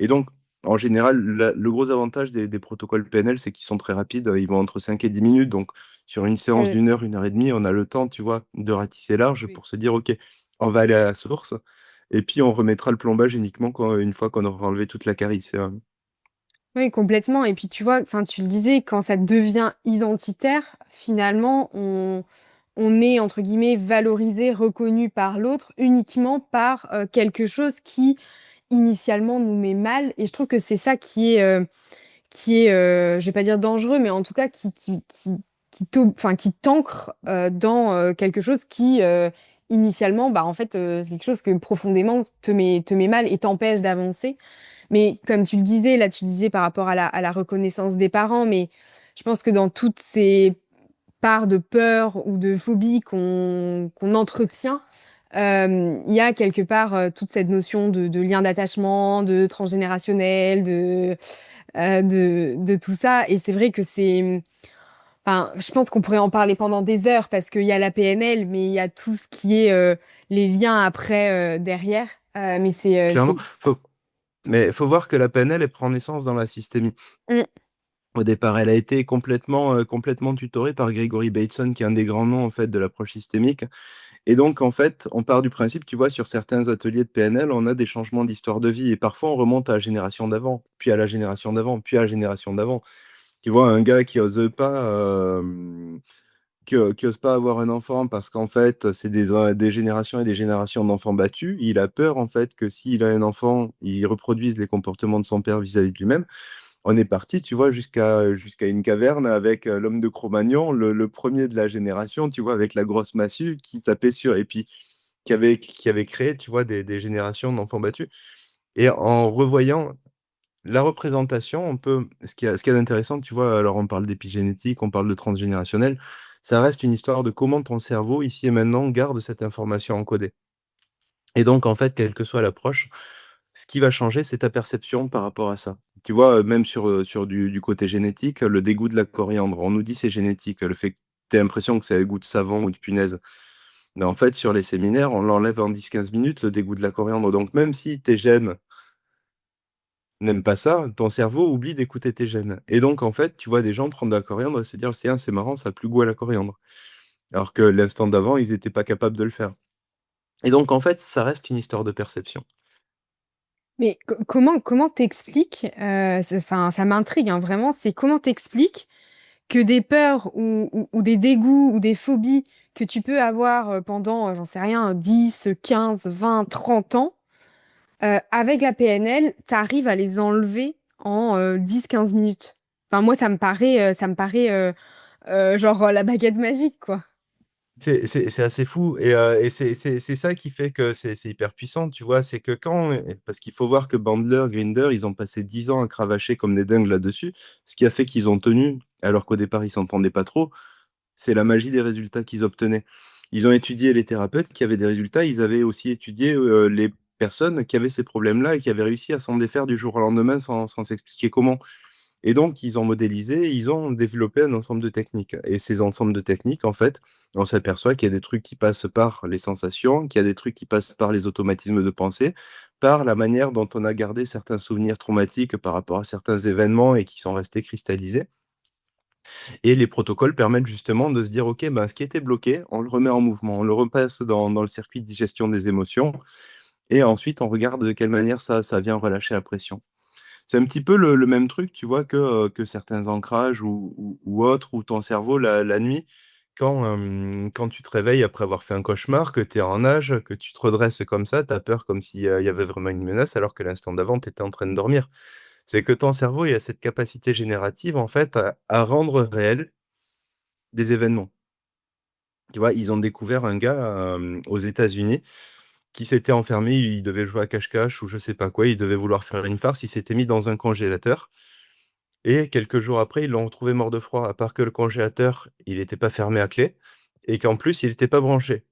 et donc en général, le gros avantage des protocoles PNL, c'est qu'ils sont très rapides, ils vont entre 5 et 10 minutes donc sur une séance mmh, d'1 heure, 1 heure et demie, on a le temps, tu vois, de ratisser large oui. pour se dire: «OK, on va aller à la source et puis on remettra le plombage uniquement une fois qu'on aura enlevé toute la carie». Oui, complètement et puis tu vois, enfin, tu le disais, quand ça devient identitaire, finalement, on est entre guillemets «valorisé», reconnu par l'autre uniquement par, quelque chose qui, initialement, nous met mal et je trouve que c'est ça qui est, je vais pas dire dangereux, mais en tout cas qui t'ancre, dans, quelque chose qui, initialement, bah, en fait, c'est quelque chose que profondément te met mal et t'empêche d'avancer. Mais comme tu le disais, là, tu disais par rapport à la reconnaissance des parents, mais je pense que dans toutes ces parts de peur ou de phobie qu'on entretient, il y a quelque part, toute cette notion de lien d'attachement, de transgénérationnel, de tout ça et c'est vrai que enfin, je pense qu'on pourrait en parler pendant des heures parce qu'il y a la PNL, mais il y a tout ce qui est, les liens après, derrière, mais Clairement, faut voir que la PNL, elle prend naissance dans la systémie. mmh, Au départ, elle a été complètement tutorée par Gregory Bateson, qui est un des grands noms, en fait, de l'approche systémique Et donc, en fait, on part du principe, tu vois, sur certains ateliers de PNL, on a des changements d'histoire de vie. Et parfois, on remonte à la génération d'avant, puis à la génération d'avant, puis à la génération d'avant. Tu vois, un gars qui ose pas avoir un enfant parce qu'en fait, c'est des générations et des générations d'enfants battus. Il a peur, en fait, que s'il a un enfant, il reproduise les comportements de son père vis-à-vis de lui-même. On est parti, tu vois, jusqu'à une caverne avec l'homme de Cro-Magnon, le premier de la génération, tu vois, avec la grosse massue qui tapait sur, et puis qui avait créé, tu vois, des générations d'enfants battus. Et en revoyant la représentation, ce qui est intéressant, tu vois, alors on parle d'épigénétique, on parle de transgénérationnel, ça reste une histoire de comment ton cerveau, ici et maintenant, garde cette information encodée. Et donc, en fait, quelle que soit l'approche, ce qui va changer, c'est ta perception par rapport à ça. Tu vois, même sur du côté génétique, le dégoût de la coriandre, on nous dit c'est génétique, le fait que tu aies l'impression que c'est un goût de savon ou de punaise. Mais en fait, sur les séminaires, on l'enlève en 10-15 minutes, le dégoût de la coriandre. Donc, même si tes gènes n'aiment pas ça, ton cerveau oublie d'écouter tes gènes. Et donc, en fait, tu vois des gens prendre de la coriandre et se dire, c'est marrant, ça a plus goût à la coriandre. Alors que l'instant d'avant, ils n'étaient pas capables de le faire. Et donc, en fait, ça reste une histoire de perception. Mais comment t'expliques, enfin, ça m'intrigue, hein, vraiment, c'est comment t'expliques que des peurs ou des dégoûts ou des phobies que tu peux avoir, pendant, j'en sais rien, 10, 15, 20, 30 ans, avec la PNL, tu arrives à les enlever en, 10-15 minutes? Enfin, moi, genre, la baguette magique, quoi. C'est assez fou et c'est ça qui fait que c'est hyper puissant, tu vois. C'est que parce qu'il faut voir que Bandler, Grinder, ils ont passé 10 ans à cravacher comme des dingues là-dessus. Ce qui a fait qu'ils ont tenu, alors qu'au départ, ils s'entendaient pas trop, c'est la magie des résultats qu'ils obtenaient. Ils ont étudié les thérapeutes qui avaient des résultats, ils avaient aussi étudié les personnes qui avaient ces problèmes-là et qui avaient réussi à s'en défaire du jour au lendemain sans s'expliquer comment. Et donc, ils ont modélisé, ils ont développé un ensemble de techniques. Et ces ensembles de techniques, en fait, on s'aperçoit qu'il y a des trucs qui passent par les sensations, qu'il y a des trucs qui passent par les automatismes de pensée, par la manière dont on a gardé certains souvenirs traumatiques par rapport à certains événements et qui sont restés cristallisés. Et les protocoles permettent justement de se dire, OK, ben, ce qui était bloqué, on le remet en mouvement, on le repasse dans le circuit de digestion des émotions, et ensuite on regarde de quelle manière ça vient relâcher la pression. C'est un petit peu le même truc, tu vois, que certains ancrages ou autres, où ton cerveau, la nuit, quand tu te réveilles après avoir fait un cauchemar, que tu es en nage, que tu te redresses comme ça, tu as peur comme s'il y avait vraiment une menace, alors que l'instant d'avant, tu étais en train de dormir. C'est que ton cerveau, il a cette capacité générative, en fait, à rendre réel des événements. Tu vois, ils ont découvert un gars, aux États-Unis qui s'était enfermé, il devait jouer à cache-cache ou je sais pas quoi, il devait vouloir faire une farce, il s'était mis dans un congélateur. Et quelques jours après, ils l'ont retrouvé mort de froid, à part que le congélateur, il était pas fermé à clé et qu'en plus, il était pas branché.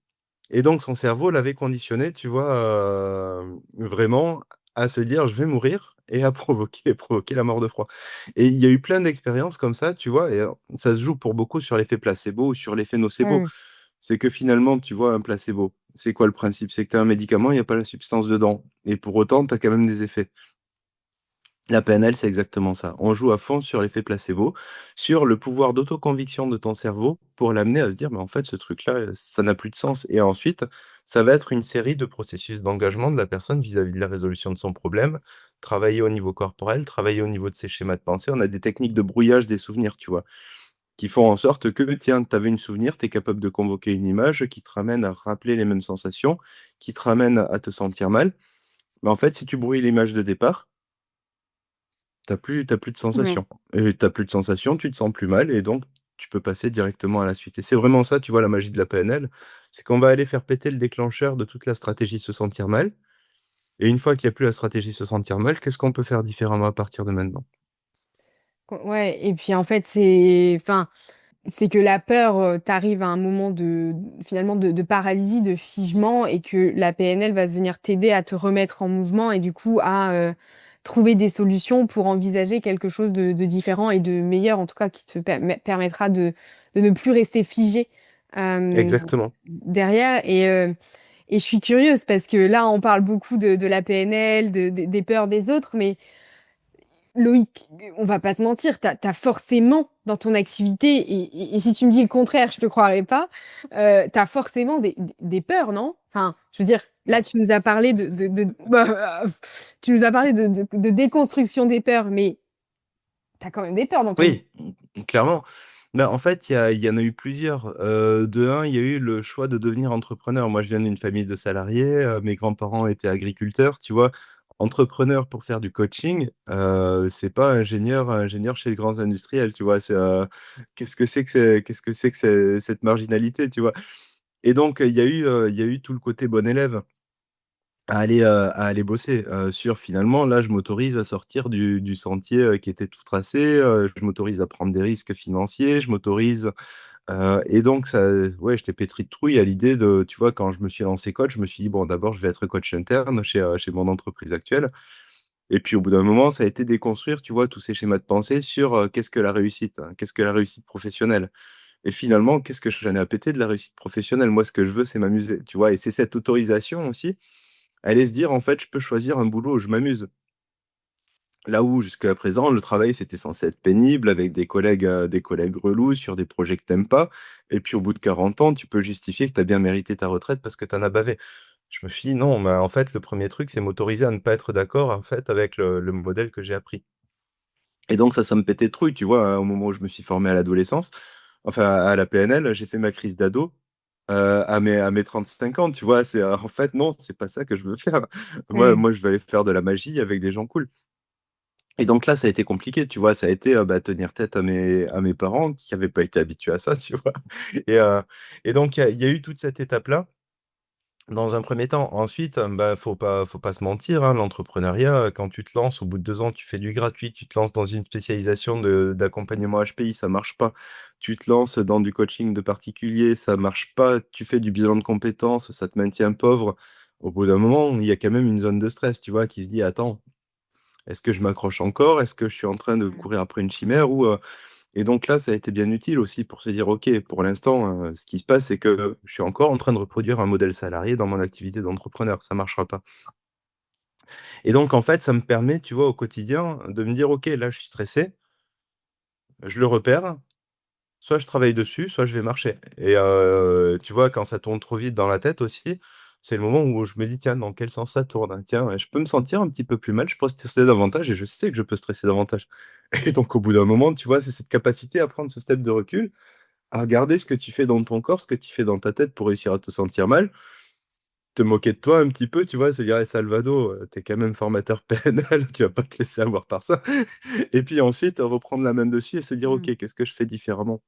Et donc son cerveau l'avait conditionné, tu vois, vraiment à se dire: «Je vais mourir» et à provoquer la mort de froid. Et il y a eu plein d'expériences comme ça, tu vois? Et ça se joue pour beaucoup sur l'effet placebo ou sur l'effet nocebo. Ouais. C'est que finalement, tu vois, un placebo, c'est quoi le principe? C'est que tu as un médicament, il y a pas la substance dedans et pour autant, tu as quand même des effets. La PNL, c'est exactement ça. On joue à fond sur l'effet placebo, sur le pouvoir d'autoconviction de ton cerveau pour l'amener à se dire: «Mais en fait, ce truc-là, ça n'a plus de sens» et ensuite, ça va être une série de processus d'engagement de la personne vis-à-vis de la résolution de son problème, travailler au niveau corporel, travailler au niveau de ses schémas de pensée. On a des techniques de brouillage des souvenirs, tu vois? Qui font en sorte que, tiens, tu avais une souvenir, tu es capable de convoquer une image qui te ramène à rappeler les mêmes sensations, qui te ramène à te sentir mal. Mais en fait, si tu brouilles l'image de départ, t'as plus de Ouais. sensations et tu plus de sensations, tu te sens plus mal et donc tu peux passer directement à la suite et c'est vraiment ça, tu vois, la magie de la PNL, c'est qu'on va aller faire péter le déclencheur de toute la stratégie se sentir mal et une fois qu'il y a plus la stratégie se sentir mal, qu'est-ce qu'on peut faire différemment à partir de maintenant? Ouais et puis, en fait, c'est que la peur, tu à un moment finalement de paralysie, de figement et que la PNL va venir t'aider à te remettre en mouvement et du coup à, trouver des solutions pour envisager quelque chose de différent et de meilleur, en tout cas qui te permettra de ne plus rester figé, hem, Exactement. derrière et je suis curieuse parce que là, on parle beaucoup de la PNL, des peurs des autres, mais Loïc, on va pas se mentir, tu as forcément dans ton activité et si tu me dis le contraire, je te croirais pas, tu as forcément des peurs, non? Enfin, je veux dire, là, tu nous as parlé de bah, tu nous as parlé de déconstruction des peurs, mais tu as quand même des peurs dans ton Oui, clairement. Bah, en fait, il y en a eu plusieurs. De un, il y a eu le choix de devenir entrepreneur. Moi, je viens d'une famille de salariés, mes grands-parents étaient agriculteurs, tu vois? Entrepreneur pour faire du coaching, c'est pas ingénieur chez les grands industriels, tu vois? Qu'est-ce que c'est que cette marginalité, tu vois? Et donc, il y a eu tout le côté bon élève. À aller bosser, sur finalement, là, je m'autorise à sortir du sentier, qui était tout tracé, je m'autorise à prendre des risques financiers, je m'autorise, et donc ça, ouais, j'étais pétri de trouille à l'idée de tu vois, quand je me suis lancé coach, je me suis dit: «Bon, d'abord, je vais être coach interne chez mon entreprise actuelle», et puis au bout d'un moment, ça a été déconstruire, tu vois, tous ces schémas de pensée sur, qu'est-ce que la réussite, hein? Qu'est-ce que la réussite professionnelle? Et finalement, qu'est-ce que j'en ai à péter de la réussite professionnelle? Moi, ce que je veux, c'est m'amuser, tu vois? Et c'est cette autorisation aussi, aller se dire: «En fait, je peux choisir un boulot où je m'amuse». Là où jusqu'à présent, le travail, c'était censé être pénible avec des collègues relous sur des projets que tu pas, et puis au bout de 40 ans, tu peux justifier que tu as bien mérité ta retraite parce que tu en as bavé. Je me suis dit: «Non, bah, en fait, le premier truc, c'est m'autoriser à ne pas être d'accord, en fait, avec le modèle que j'ai appris». Et donc ça me pétait de trouille, tu vois? Au moment où je me suis formé à l'adolescence, enfin à la PNL, j'ai fait ma crise d'ado, à mes 35 ans, tu vois? En fait, non, c'est pas ça que je veux faire. Mmh. Moi, je veux aller faire de la magie avec des gens cool. Et donc là, ça a été compliqué, tu vois? Ça a été, bah, tenir tête à mes parents qui avaient pas été habitués à ça, tu vois? Et heu et donc il y a eu toute cette étape-là, dans un premier temps. Ensuite, bah, faut pas se mentir, hein, l'entrepreneuriat, quand tu te lances, au bout de 2 ans, tu fais du gratuit, tu te lances dans une spécialisation d'accompagnement HPI, ça marche pas. Tu te lances dans du coaching de particulier, ça marche pas. Tu fais du bilan de compétences, ça te maintient pauvre. Au bout d'un moment, il y a quand même une zone de stress, tu vois? Qui se dit: «Attends, est-ce que je m'accroche encore? Est-ce que je suis en train de Mmh. courir après une chimère ou?» Et donc là, ça a été bien utile aussi pour se dire: «OK, pour l'instant, ce qui se passe, c'est que je suis encore en train de reproduire un modèle salarié dans mon activité d'entrepreneur, ça marchera pas». Et donc en fait, ça me permet, tu vois, au quotidien, de me dire: «OK, là, je suis stressé, je le repère, soit je travaille dessus, soit je vais marcher». Et tu vois, quand ça tourne trop vite dans la tête aussi, c'est le moment où je me dis: «Tiens, dans quel sens ça tourne, hein? Tiens, je peux me sentir un petit peu plus mal, je peux stresser davantage», et je sais que je peux stresser davantage. Et donc au bout d'un moment, tu vois, c'est cette capacité à prendre ce step de recul, à regarder ce que tu fais dans ton corps, ce que tu fais dans ta tête pour réussir à te sentir mal, te moquer de toi un petit peu, tu vois? Se dire: «Eh Salvado, tu quand même formateur PNL, tu vas pas te laisser avoir par ça». Et puis ensuite, reprendre la main dessus et se dire: Mmh. «OK, qu'est-ce que je fais différemment?»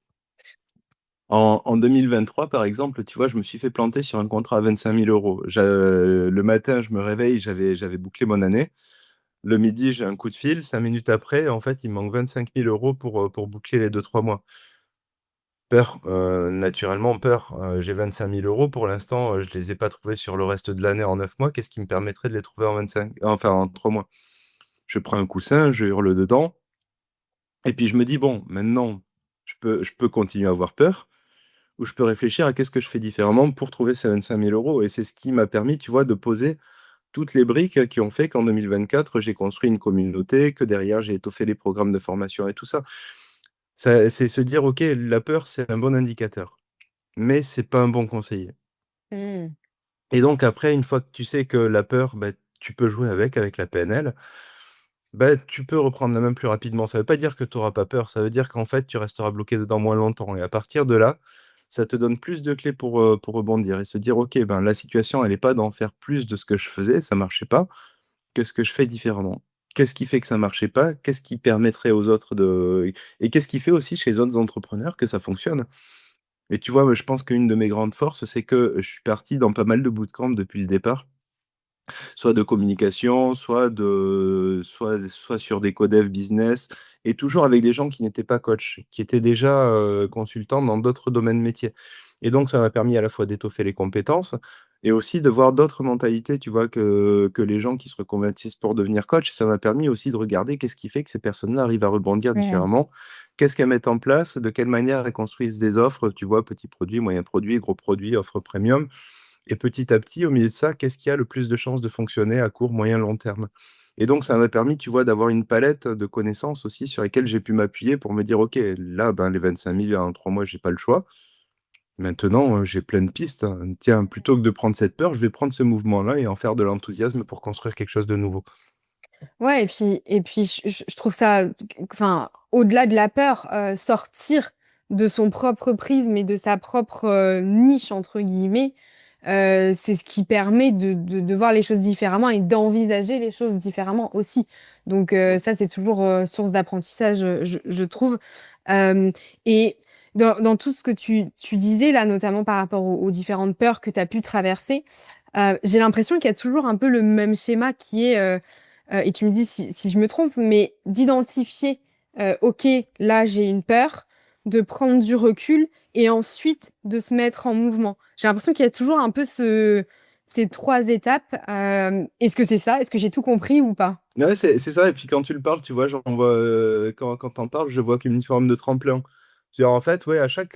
En 2023, par exemple, tu vois, je me suis fait planter sur un contrat à 25 000 €. Le matin, je me réveille, j'avais bouclé mon année. Le midi, j'ai un coup de fil, 5 minutes après, en fait, il me manque 25 000 € pour boucler les 2 3 mois. Peur, naturellement peur, j'ai 25 000 € pour l'instant, je les ai pas trouvés sur le reste de l'année en 9 mois. Qu'est-ce qui me permettrait de les trouver en 25, enfin en 3 mois? Je prends un coussin, je hurle dedans et puis je me dis: «Bon, maintenant, je peux continuer à avoir peur ou je peux réfléchir à qu'est-ce que je fais différemment pour trouver ces 25 000 €?» Et c'est ce qui m'a permis, tu vois, de poser toutes les briques qui ont fait qu'en 2024, j'ai construit une communauté, que derrière j'ai étoffé les programmes de formation et tout ça. C'est se dire: «OK, la peur, c'est un bon indicateur, mais c'est pas un bon conseiller». Mmh. Et donc après, une fois que tu sais que la peur, bah, tu peux jouer avec la PNL, bah, tu peux reprendre la main plus rapidement. Ça veut pas dire que tu auras pas peur, ça veut dire qu'en fait, tu resteras bloqué dedans moins longtemps, et à partir de là, ça te donne plus de clés pour rebondir et se dire: «OK, ben, la situation, elle est pas d'en faire plus de ce que je faisais, ça marchait pas. Qu'est-ce que je fais différemment? Qu'est-ce qui fait que ça marchait pas? Qu'est-ce qui permettrait aux autres de et qu'est-ce qui fait aussi chez les autres entrepreneurs que ça fonctionne?» Et tu vois, moi, je pense qu'une de mes grandes forces, c'est que je suis parti dans pas mal de bootcamps depuis le départ. Soit de communication, soit sur des codev business, et toujours avec des gens qui n'étaient pas coachs, qui étaient déjà, consultants dans d'autres domaines métiers. Et donc ça m'a permis à la fois d'étoffer les compétences et aussi de voir d'autres mentalités, tu vois? Que les gens qui se reconvertissent pour devenir coach. Ça m'a permis aussi de regarder qu'est-ce qui fait que ces personnes-là arrivent à rebondir Mmh. différemment? Qu'est-ce qu'elles mettent en place? De quelle manière elles construisent des offres, tu vois? Petits produits, moyens produits, gros produits, offres premium. Et petit à petit, au milieu de ça, qu'est-ce qui a le plus de chances de fonctionner à court, moyen, long terme? Et donc, ça m'a permis, tu vois, d'avoir une palette de connaissances aussi sur lesquelles j'ai pu m'appuyer pour me dire: «OK, là, ben, les 25 000 en 3 mois, j'ai pas le choix. Maintenant, j'ai plein de pistes. Tiens, plutôt que de prendre cette peur, je vais prendre ce mouvement-là et en faire de l'enthousiasme pour construire quelque chose de nouveau». Ouais et puis je trouve ça enfin, au-delà de la peur, sortir de son propre prisme et de sa propre, «niche» entre guillemets, c'est ce qui permet de voir les choses différemment et d'envisager les choses différemment aussi. Donc ça, c'est toujours, source d'apprentissage, je trouve. Hem et dans tout ce que tu disais là, notamment par rapport aux différentes peurs que tu as pu traverser, j'ai l'impression qu'il y a toujours un peu le même schéma qui est, et tu me dis si je me trompe, mais d'identifier, OK, là j'ai une peur, de prendre du recul et ensuite de se mettre en mouvement. J'ai l'impression qu'il y a toujours un peu ces 3 étapes, est-ce que c'est ça? Est-ce que j'ai tout compris ou pas? Ouais, c'est ça et puis quand tu le parles, tu vois, j'en vois, quand tu en parles, je vois comme une forme de tremplin. C'est-à-dire, en fait, ouais, à chaque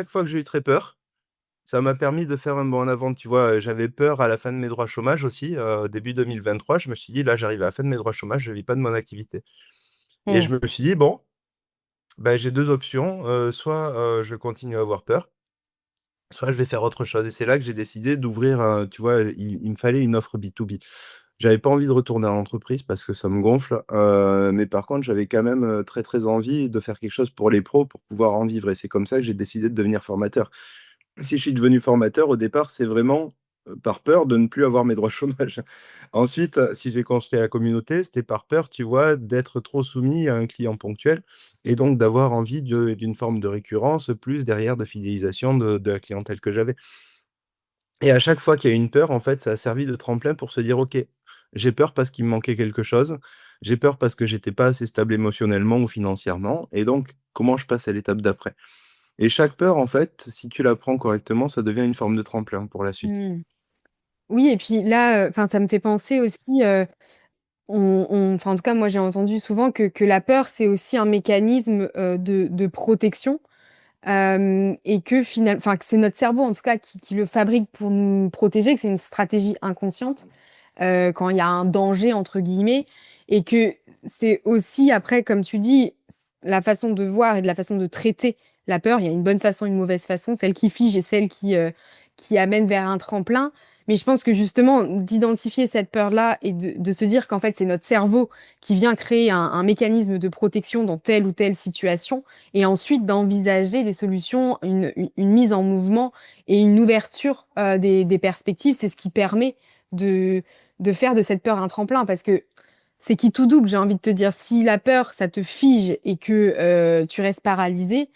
fois que j'ai eu très peur, ça m'a permis de faire un bond en avant, tu vois? J'avais peur à la fin de mes droits chômage aussi, début 2023. Je me suis dit: «Là, j'arrive à la fin de mes droits chômage, je vis pas de mon activité» et Mmh. je me suis dit: «Bon, bah, j'ai 2 options, soit, je continue à avoir peur, soit je vais faire autre chose» et c'est là que j'ai décidé d'ouvrir, tu vois, il me fallait une offre B2B. J'avais pas envie de retourner en entreprise parce que ça me gonfle, mais par contre, j'avais quand même, très, très envie de faire quelque chose pour les pros pour pouvoir en vivre et c'est comme ça que j'ai décidé de devenir formateur. Si je suis devenu formateur, au départ, c'est vraiment, par peur de ne plus avoir mes droits chômage. Ensuite, si j'ai construit la communauté, c'était par peur, tu vois, d'être trop soumis à un client ponctuel et donc d'avoir envie d'une forme de récurrence, plus derrière de fidélisation de la clientèle que j'avais. Et à chaque fois qu'il y a eu une peur, en fait, ça a servi de tremplin pour se dire: «OK, j'ai peur parce qu'il me manquait quelque chose. J'ai peur parce que j'étais pas assez stable émotionnellement ou financièrement et donc comment je passe à l'étape d'après?» Et chaque peur, en fait, si tu la prends correctement, ça devient une forme de tremplin pour la suite. Mmh. Oui et puis là, enfin ça me fait penser aussi, enfin en tout cas moi j'ai entendu souvent que la peur c'est aussi un mécanisme, de protection. Et que enfin que c'est notre cerveau en tout cas qui le fabrique pour nous protéger, que c'est une stratégie inconsciente, quand il y a un «danger» entre guillemets et que c'est aussi après comme tu dis, la façon de voir et de la façon de traiter la peur. Il y a une bonne façon, une mauvaise façon, celle qui fige et celle qui amène vers un tremplin. Mais je pense que justement d'identifier cette peur-là et de se dire qu'en fait c'est notre cerveau qui vient créer un mécanisme de protection dans telle ou telle situation et ensuite d'envisager des solutions, une mise en mouvement et une ouverture, des perspectives. C'est ce qui permet de faire de cette peur un tremplin parce que c'est qui tout double, j'ai envie de te dire. Si la peur, ça te fige et que, tu restes paralysé,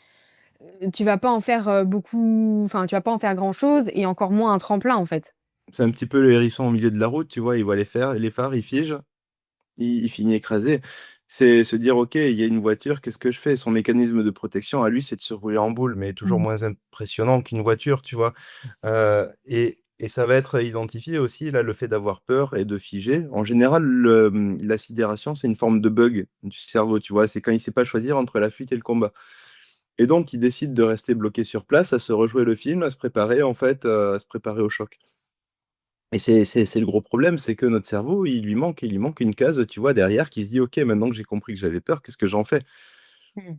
tu vas pas en faire, beaucoup enfin, tu vas pas en faire grand-chose et encore moins un tremplin, en fait. C'est un petit peu le hérisson au milieu de la route, tu vois? Il voit les phares, il fige, il finit écrasé. C'est se dire: «OK, il y a une voiture, qu'est-ce que je fais?» Son mécanisme de protection à lui, c'est de se rouler en boule, mais toujours Mmh. moins impressionnant qu'une voiture, tu vois? Et ça va être identifié aussi, là, le fait d'avoir peur et de figer. En général, la sidération, c'est une forme de bug du cerveau, tu vois? C'est quand il sait pas choisir entre la fuite et le combat. Et donc il décide de rester bloqué sur place, à se rejouer le film, à se préparer, en fait, à se préparer au choc. Et c'est le gros problème, c'est que notre cerveau, il lui manque une case, tu vois, derrière qui se dit: «OK, maintenant que j'ai compris que j'avais peur, qu'est-ce que j'en fais?» Mmh.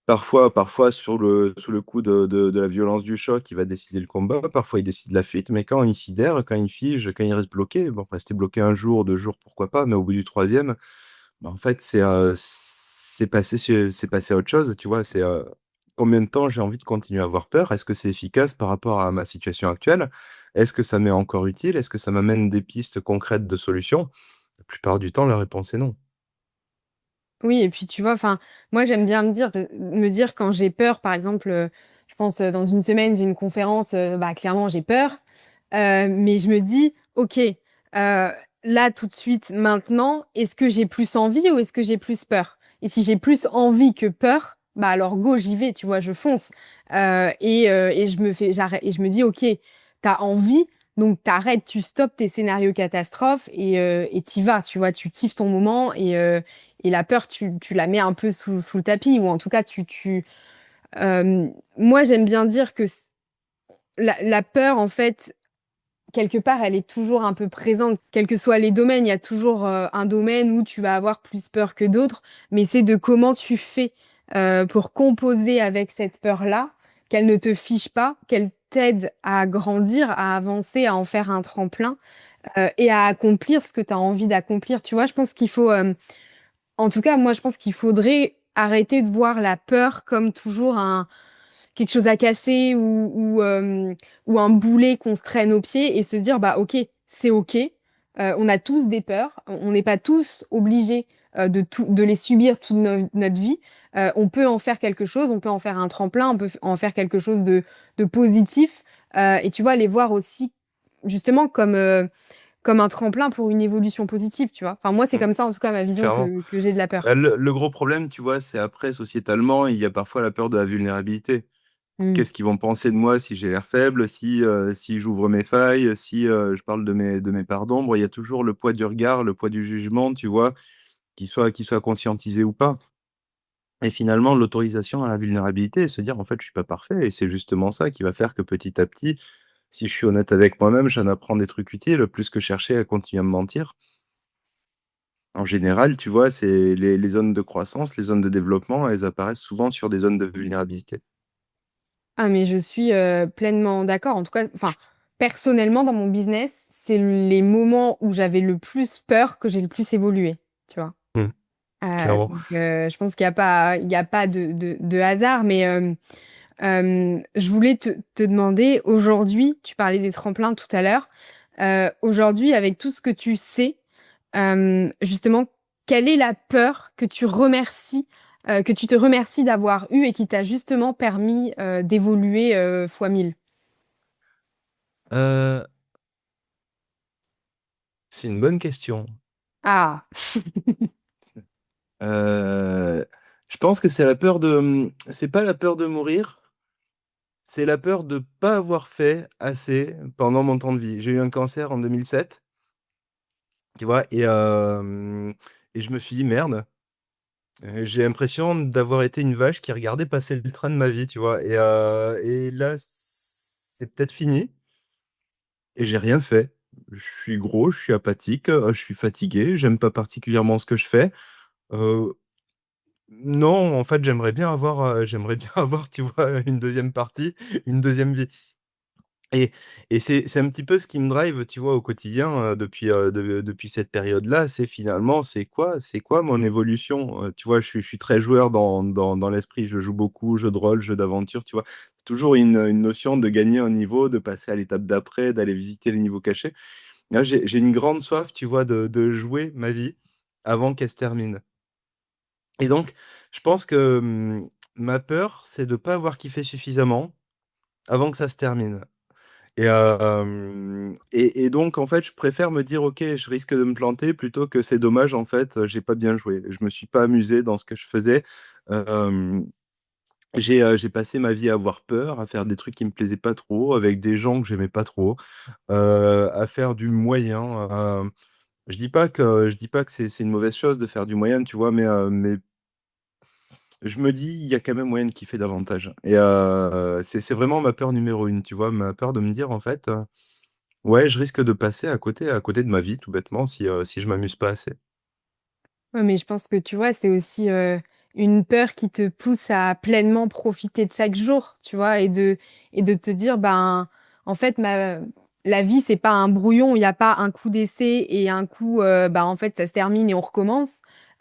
Parfois sous le coup de la violence du choc, il va décider le combat, parfois il décide la fuite, mais quand il sidère, quand il fige, quand il reste bloqué, bon, rester bloqué un jour, 2 jours, pourquoi pas, mais au bout du troisième, bah, en fait, c'est passé à autre chose, tu vois? Combien de temps j'ai envie de continuer à avoir peur? Est-ce que c'est efficace par rapport à ma situation actuelle? Est-ce que ça m'est encore utile? Est-ce que ça m'amène des pistes concrètes de solutions? La plupart du temps, la réponse est non. Oui et puis tu vois, enfin, moi j'aime bien me dire quand j'ai peur, par exemple, je pense, dans une semaine, j'ai une conférence, bah, clairement j'ai peur, mais je me dis: «OK, là tout de suite, maintenant, est-ce que j'ai plus envie ou est-ce que j'ai plus peur?» Et si j'ai plus envie que peur, bah, alors go, j'y vais, tu vois? Je fonce, et je me dis: «OK, tu as envie, donc tu arrêtes, tu stoppes tes scénarios catastrophes et tu y vas», tu vois? Tu kiffes ton moment et la peur, tu la mets un peu sous le tapis ou en tout cas moi j'aime bien dire que la peur en fait, quelque part, elle est toujours un peu présente, quels que soient les domaines. Il y a toujours un domaine où tu vas avoir plus peur que d'autres, mais c'est de comment tu fais pour composer avec cette peur-là, qu'elle ne te fiche pas, qu'elle t'aide à grandir, à avancer, à en faire un tremplin et à accomplir ce que tu as envie d'accomplir. Tu vois, je pense qu'il faut, en tout cas, moi, je pense qu'il faudrait arrêter de voir la peur comme toujours quelque chose à cacher ou un boulet qu'on se traîne aux pieds et se dire, bah ok, c'est ok. On a tous des peurs, on n'est pas tous obligés de les subir toute notre vie. On peut en faire quelque chose, on peut en faire un tremplin, on peut en faire quelque chose de positif. Et tu vois, les voir aussi justement comme un tremplin pour une évolution positive, tu vois. Enfin, moi, c'est Mm. comme ça, en tout cas, ma vision Clairement. que j'ai de la peur. Le gros problème, tu vois, c'est après, sociétalement, il y a parfois la peur de la vulnérabilité. Mm. Qu'est-ce qu'ils vont penser de moi si j'ai l'air faible, si j'ouvre mes failles, si je parle de mes parts d'ombre? Il y a toujours le poids du regard, le poids du jugement, tu vois, qu'il soit conscientisé ou pas. Et finalement, l'autorisation à la vulnérabilité et se dire, en fait, je suis pas parfait. Et c'est justement ça qui va faire que petit à petit, si je suis honnête avec moi-même, j'en apprends des trucs utiles, plus que chercher à continuer à me mentir. En général, tu vois, c'est les zones de croissance, les zones de développement, elles apparaissent souvent sur des zones de vulnérabilité. Ah, mais je suis pleinement d'accord. En tout cas, enfin, personnellement, dans mon business, c'est les moments où j'avais le plus peur que j'ai le plus évolué, tu vois. Hmm, clairement. Donc, je pense qu'il y a pas de hasard, mais je voulais te demander, aujourd'hui, tu parlais des tremplins tout à l'heure, aujourd'hui, avec tout ce que tu sais, justement, quelle est la peur que tu remercies, que tu te remercies d'avoir eue et qui t'a justement permis d'évoluer fois 1000? Euh, c'est une bonne question. Ah, Euh, je pense que c'est la peur de, c'est pas la peur de mourir, c'est la peur de pas avoir fait assez pendant mon temps de vie. J'ai eu un cancer en 2007, tu vois, et je me suis dit, merde, j'ai l'impression d'avoir été une vache qui regardait passer le train de ma vie, tu vois, et là, c'est peut-être fini, et j'ai rien fait. Je suis gros, je suis apathique, je suis fatigué, j'aime pas particulièrement ce que je fais. Euh, Non, en fait, j'aimerais bien avoir, tu vois, une deuxième partie, une deuxième vie. Et, et c'est un petit peu ce qui me drive, tu vois, au quotidien depuis cette période-là. C'est finalement, c'est quoi mon évolution? Tu vois, je suis très joueur dans l'esprit. Je joue beaucoup, jeux de rôle, jeux d'aventure, tu vois. Toujours une notion de gagner un niveau, de passer à l'étape d'après, d'aller visiter les niveaux cachés. Là, j'ai une grande soif, tu vois, de jouer ma vie avant qu'elle se termine. Et donc, je pense que ma peur, c'est de ne pas avoir kiffé suffisamment avant que ça se termine. Et donc, en fait, je préfère me dire, OK, je risque de me planter plutôt que c'est dommage, en fait, j'ai pas bien joué. Je me suis pas amusé dans ce que je faisais. Euh, j'ai passé ma vie à avoir peur, à faire des trucs qui me plaisaient pas trop, avec des gens que j'aimais pas trop, à faire du moyen. Je dis pas que c'est une mauvaise chose de faire du moyen, tu vois, mais je me dis, il y a quand même moyen de kiffer davantage. Et c'est vraiment ma peur numéro une, tu vois, ma peur de me dire, en fait, ouais, je risque de passer à côté de ma vie, tout bêtement, si je m'amuse pas assez. ouais, mais je pense que tu vois, c'est aussi une peur qui te pousse à pleinement profiter de chaque jour, tu vois, et de te dire, ben, en fait, la vie, c'est pas un brouillon, il n'y a pas un coup d'essai et un coup, bah, en fait, ça se termine et on recommence.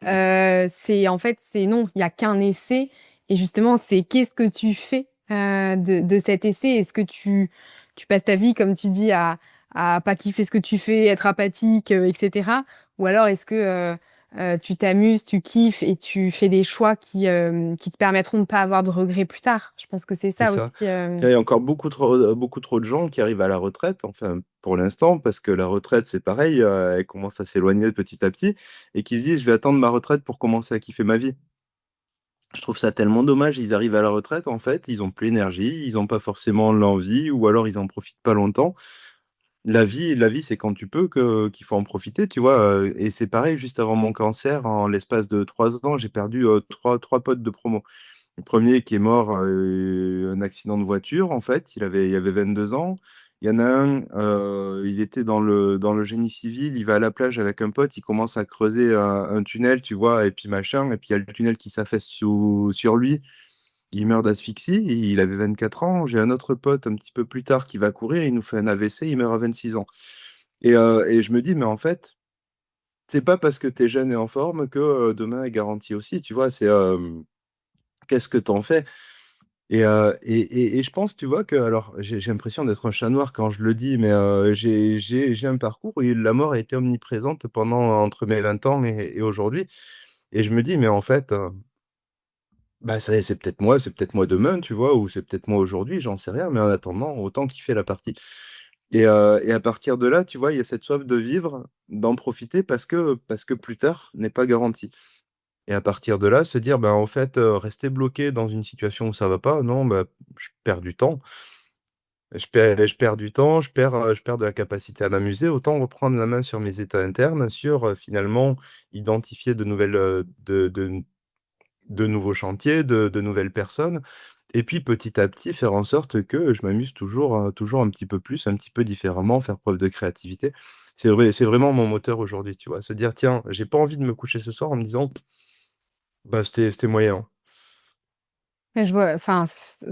En fait, c'est non, il n'y a qu'un essai. Et justement, c'est qu'est-ce que tu fais de cet essai? Est-ce que tu passes ta vie, comme tu dis, à pas kiffer ce que tu fais, être apathique, etc. Ou alors est-ce que tu t'amuses, tu kiffes et tu fais des choix qui te permettront de ne pas avoir de regrets plus tard. Je pense que c'est C'est ça ça. aussi. Il y a encore beaucoup trop de gens qui arrivent à la retraite, enfin, pour l'instant, parce que la retraite, c'est pareil, elle commence à s'éloigner petit à petit, et qui se disent, je vais attendre ma retraite pour commencer à kiffer ma vie. Je trouve ça tellement dommage, ils arrivent à la retraite, en fait, ils ont plus l'énergie, ils n'ont pas forcément l'envie, ou alors ils en profitent pas longtemps. La vie, c'est quand tu peux qu'il faut en profiter, tu vois. Et c'est pareil, juste avant mon cancer, en l'espace de 3 ans, j'ai perdu trois potes de promo. Le premier qui est mort, un accident de voiture, en fait, il avait 22 ans. Il y en a un, il était dans le génie civil, il va à la plage avec un pote, il commence à creuser un tunnel, tu vois, et puis machin, et puis il y a le tunnel qui s'affaisse sur lui, il meurt d'asphyxie, il avait 24 ans. J'ai un autre pote un petit peu plus tard qui va courir, il nous fait un AVC, il meurt à 26 ans. Et je me dis, mais en fait, c'est pas parce que tu es jeune et en forme que demain est garanti aussi, tu vois, c'est qu'est-ce que t'en fais? Et je pense, tu vois, que, alors, j'ai l'impression d'être un chat noir quand je le dis, mais j'ai un parcours où la mort a été omniprésente pendant entre mes 20 ans et aujourd'hui. Et je me dis, mais en fait, bah, c'est peut-être moi demain, tu vois, ou c'est peut-être moi aujourd'hui, j'en sais rien, mais en attendant, autant kiffer la partie. Et à partir de là, tu vois, il y a cette soif de vivre, d'en profiter parce que plus tard n'est pas garanti. Et à partir de là, se dire, ben, en fait, rester bloqué dans une situation où ça va pas, non, bah, je perds du temps. Je perds du temps, je perds de la capacité à m'amuser. Autant reprendre la main sur mes états internes, sur finalement identifier de nouveaux chantiers, de nouvelles personnes. Et puis petit à petit, faire en sorte que je m'amuse toujours, toujours un petit peu plus, un petit peu différemment, faire preuve de créativité. C'est vrai, c'est vraiment mon moteur aujourd'hui, tu vois. Se dire, tiens, j'ai pas envie de me coucher ce soir en me disant, bah, c'était moyen. Ouais, je vois, enfin,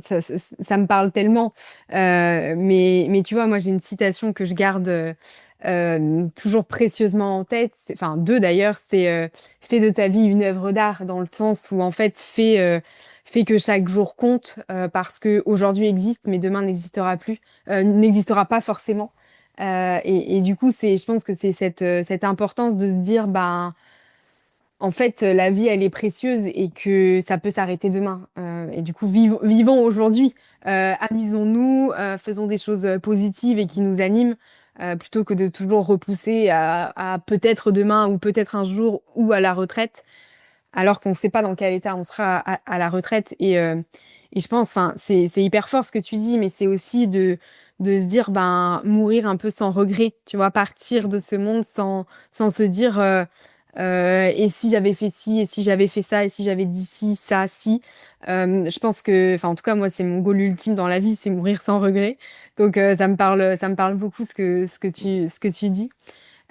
ça me parle tellement, mais tu vois, moi, j'ai une citation que je garde, toujours précieusement en tête, enfin 2 d'ailleurs, c'est: «Fais de ta vie une œuvre d'art», dans le sens où en fait, fais que chaque jour compte, parce qu'aujourd'hui existe, mais demain n'existera plus, n'existera pas forcément, et du coup, je pense que c'est cette importance de se dire: «Ben, en fait, la vie, elle est précieuse et que ça peut s'arrêter demain, et du coup, vivons aujourd'hui, amusons-nous, faisons des choses, positives et qui nous animent, plutôt que de toujours repousser à peut-être demain ou peut-être un jour ou à la retraite, alors qu'on ne sait pas dans quel état on sera à la retraite et je pense, enfin, c'est hyper fort ce que tu dis, mais c'est aussi de se dire, ben, mourir un peu sans regret, tu vois? Partir de ce monde sans se dire, «Et si j'avais fait ci? Et si j'avais fait ça? Et si j'avais dit ci, ça, si?» Je pense que, enfin, en tout cas, moi, c'est mon goal ultime dans la vie, c'est mourir sans regret. Donc ça me parle beaucoup ce que tu dis.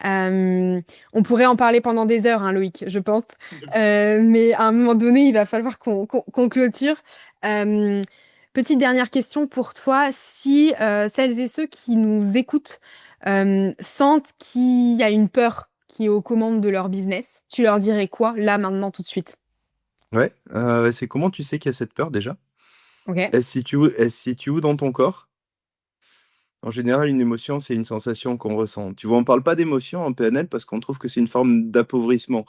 Hem, on pourrait en parler pendant des heures, hein, Loïc, je pense. Mais à un moment donné, il va falloir qu'on clôture. Hem, petite dernière question pour toi. Si, celles et ceux qui nous écoutent, sentent qu'il y a une peur qui est aux commandes de leur business, tu leur dirais quoi, là, maintenant, tout de suite? Ouais, c'est comment tu sais qu'il y a cette peur déjà? OK. Elle se situe où dans ton corps? En général, une émotion, c'est une sensation qu'on ressent. Tu vois, on parle pas d'émotion en PNL parce qu'on trouve que c'est une forme d'appauvrissement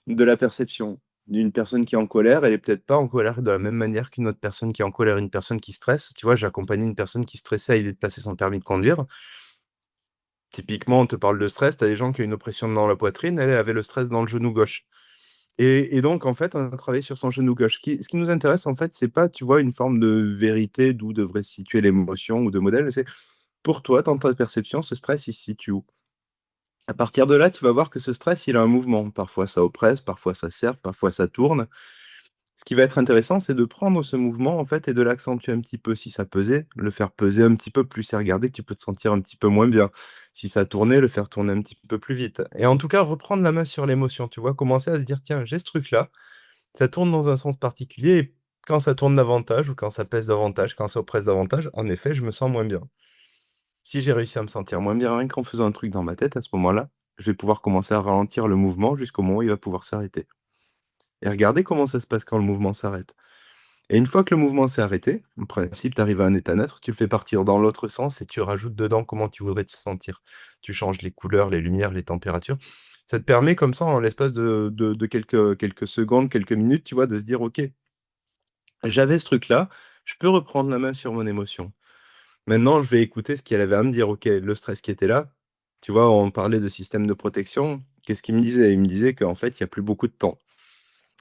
de la perception. D'une personne qui est en colère, elle est peut-être pas en colère de la même manière qu'une autre personne qui est en colère. Une personne qui stresse, tu vois, j'ai accompagné une personne qui stressait à l'idée de passer son permis de conduire. Typiquement, on te parle de stress, tu as des gens qui ont une oppression dans la poitrine, elle avait le stress dans le genou gauche. Et donc, en fait, on a travaillé sur son genou gauche. Ce qui nous intéresse, en fait, c'est pas, tu vois, une forme de vérité d'où devrait se situer l'émotion ou de modèle. C'est pour toi, dans ta perception, ce stress, il se situe où? À partir de là, tu vas voir que ce stress, il a un mouvement. Parfois, ça oppresse, parfois, ça serre, parfois, ça tourne. Ce qui va être intéressant, c'est de prendre ce mouvement, en fait, et de l'accentuer un petit peu. Si ça pesait, le faire peser un petit peu plus et regarder que tu peux te sentir un petit peu moins bien. Si ça tournait, le faire tourner un petit peu plus vite. Et en tout cas, reprendre la main sur l'émotion, tu vois, commencer à se dire, tiens, j'ai ce truc-là, ça tourne dans un sens particulier, et quand ça tourne davantage, ou quand ça pèse davantage, quand ça oppresse davantage, en effet, je me sens moins bien. Si j'ai réussi à me sentir moins bien rien qu'en faisant un truc dans ma tête, à ce moment-là, je vais pouvoir commencer à ralentir le mouvement jusqu'au moment où il va pouvoir s'arrêter. Et regarder comment ça se passe quand le mouvement s'arrête. Et une fois que le mouvement s'est arrêté, en principe, tu arrives à un état neutre, tu le fais partir dans l'autre sens et tu rajoutes dedans comment tu voudrais te sentir. Tu changes les couleurs, les lumières, les températures. Ça te permet comme ça, en l'espace de quelques secondes, quelques minutes, tu vois, de se dire, OK, j'avais ce truc-là, je peux reprendre la main sur mon émotion. Maintenant, je vais écouter ce qu'elle avait à me dire. OK, le stress qui était là, tu vois, on parlait de système de protection. Qu'est-ce qu'il me disait? Il me disait qu'en fait, il y a plus beaucoup de temps.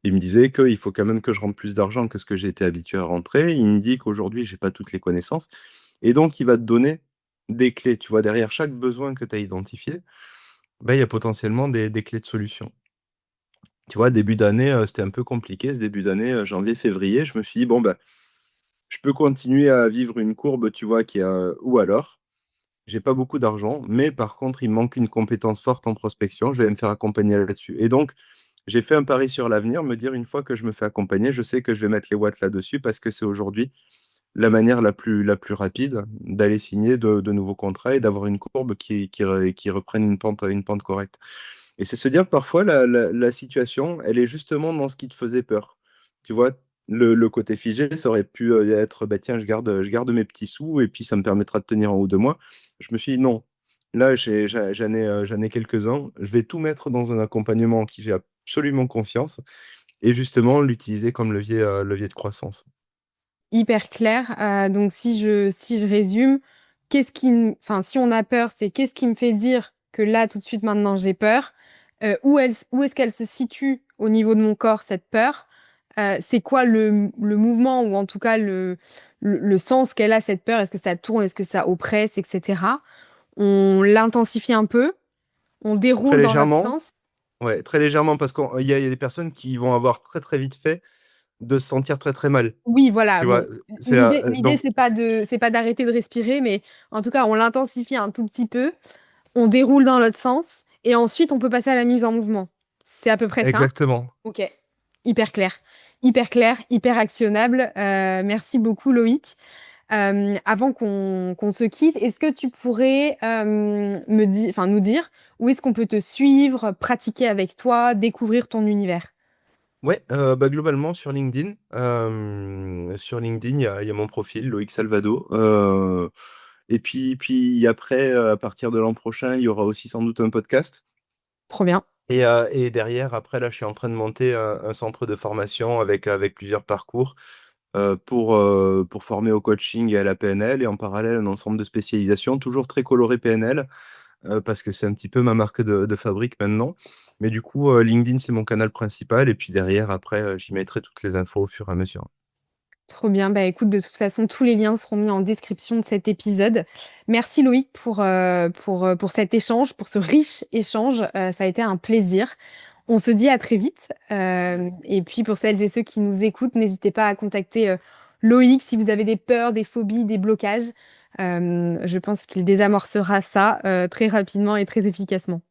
Il me disait qu'il faut quand même que je rentre plus d'argent que ce que j'ai été habitué à rentrer. Il me dit qu'aujourd'hui, j'ai pas toutes les connaissances et donc il va te donner des clés. Tu vois, derrière chaque besoin que tu as identifié, bah, il y a potentiellement des clés de solution. Tu vois, début d'année, c'était un peu compliqué. Ce début d'année, janvier, février, je me suis dit: «Bon, bah, je peux continuer à vivre une courbe, tu vois, qui a ou alors j'ai pas beaucoup d'argent, mais par contre, il me manque une compétence forte en prospection. Je vais me faire accompagner là-dessus. Et donc, j'ai fait un pari sur l'avenir, me dire une fois que je me fais accompagner, je sais que je vais mettre les watts là-dessus parce que c'est aujourd'hui la manière la plus rapide d'aller signer de nouveaux contrats et d'avoir une courbe qui reprenne une pente correcte. Et c'est se dire que parfois, la situation, elle est justement dans ce qui te faisait peur. Tu vois, le côté figé, ça aurait pu être, bah, tiens, je garde mes petits sous et puis ça me permettra de tenir en haut de moi. Je me suis dit, non, là, j'en ai quelques-uns. Je vais tout mettre dans un accompagnement en qui j'ai absolument confiance et justement l'utiliser comme levier de croissance. Hyper clair. Donc si je résume, qu'est-ce qui m enfin, si on a peur, c'est qu'est-ce qui me fait dire que là, tout de suite, maintenant, j'ai peur? Où est-ce qu'elle se situe au niveau de mon corps, cette peur? C'est quoi le mouvement ou en tout cas le sens qu'elle a, cette peur? Est-ce que ça tourne? Est-ce que ça oppresse et cetera? On l'intensifie un peu, on Très déroule dans l'autre légèrement, sens. ouais, très légèrement, parce qu'il y a des personnes qui vont avoir très très vite fait de se sentir très très mal. Oui, voilà, Tu vois, bon, l'idée, donc c'est pas d'arrêter de respirer, mais en tout cas, on l'intensifie un tout petit peu, on déroule dans l'autre sens et ensuite on peut passer à la mise en mouvement. C'est à peu près ça? exactement. OK. Hyper clair. Hyper clair, hyper actionnable. Merci beaucoup Loïc. Avant qu'on se quitte, est-ce que tu pourrais, nous dire où est-ce qu'on peut te suivre, pratiquer avec toi, découvrir ton univers? Ouais, bah, globalement sur LinkedIn, il y a mon profil, Loïc Salvado. Et puis après, à partir de l'an prochain, il y aura aussi sans doute un podcast. Trop bien. Et derrière, après, là, je suis en train de monter un centre de formation avec plusieurs parcours pour former au coaching et à la PNL, et en parallèle, un ensemble de spécialisations, toujours très coloré PNL, parce que c'est un petit peu ma marque de fabrique maintenant. Mais du coup, LinkedIn, c'est mon canal principal, et puis derrière, après, j'y mettrai toutes les infos au fur et à mesure. Trop bien. Bah, écoute, de toute façon, tous les liens seront mis en description de cet épisode. Merci Loïc pour cet échange, pour ce riche échange. Ça a été un plaisir. On se dit à très vite. Et puis pour celles et ceux qui nous écoutent, n'hésitez pas à contacter Loïc si vous avez des peurs, des phobies, des blocages. Je pense qu'il désamorcera ça très rapidement et très efficacement.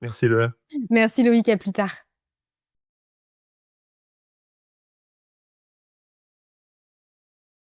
Merci Lola. Merci Loïc, à plus tard.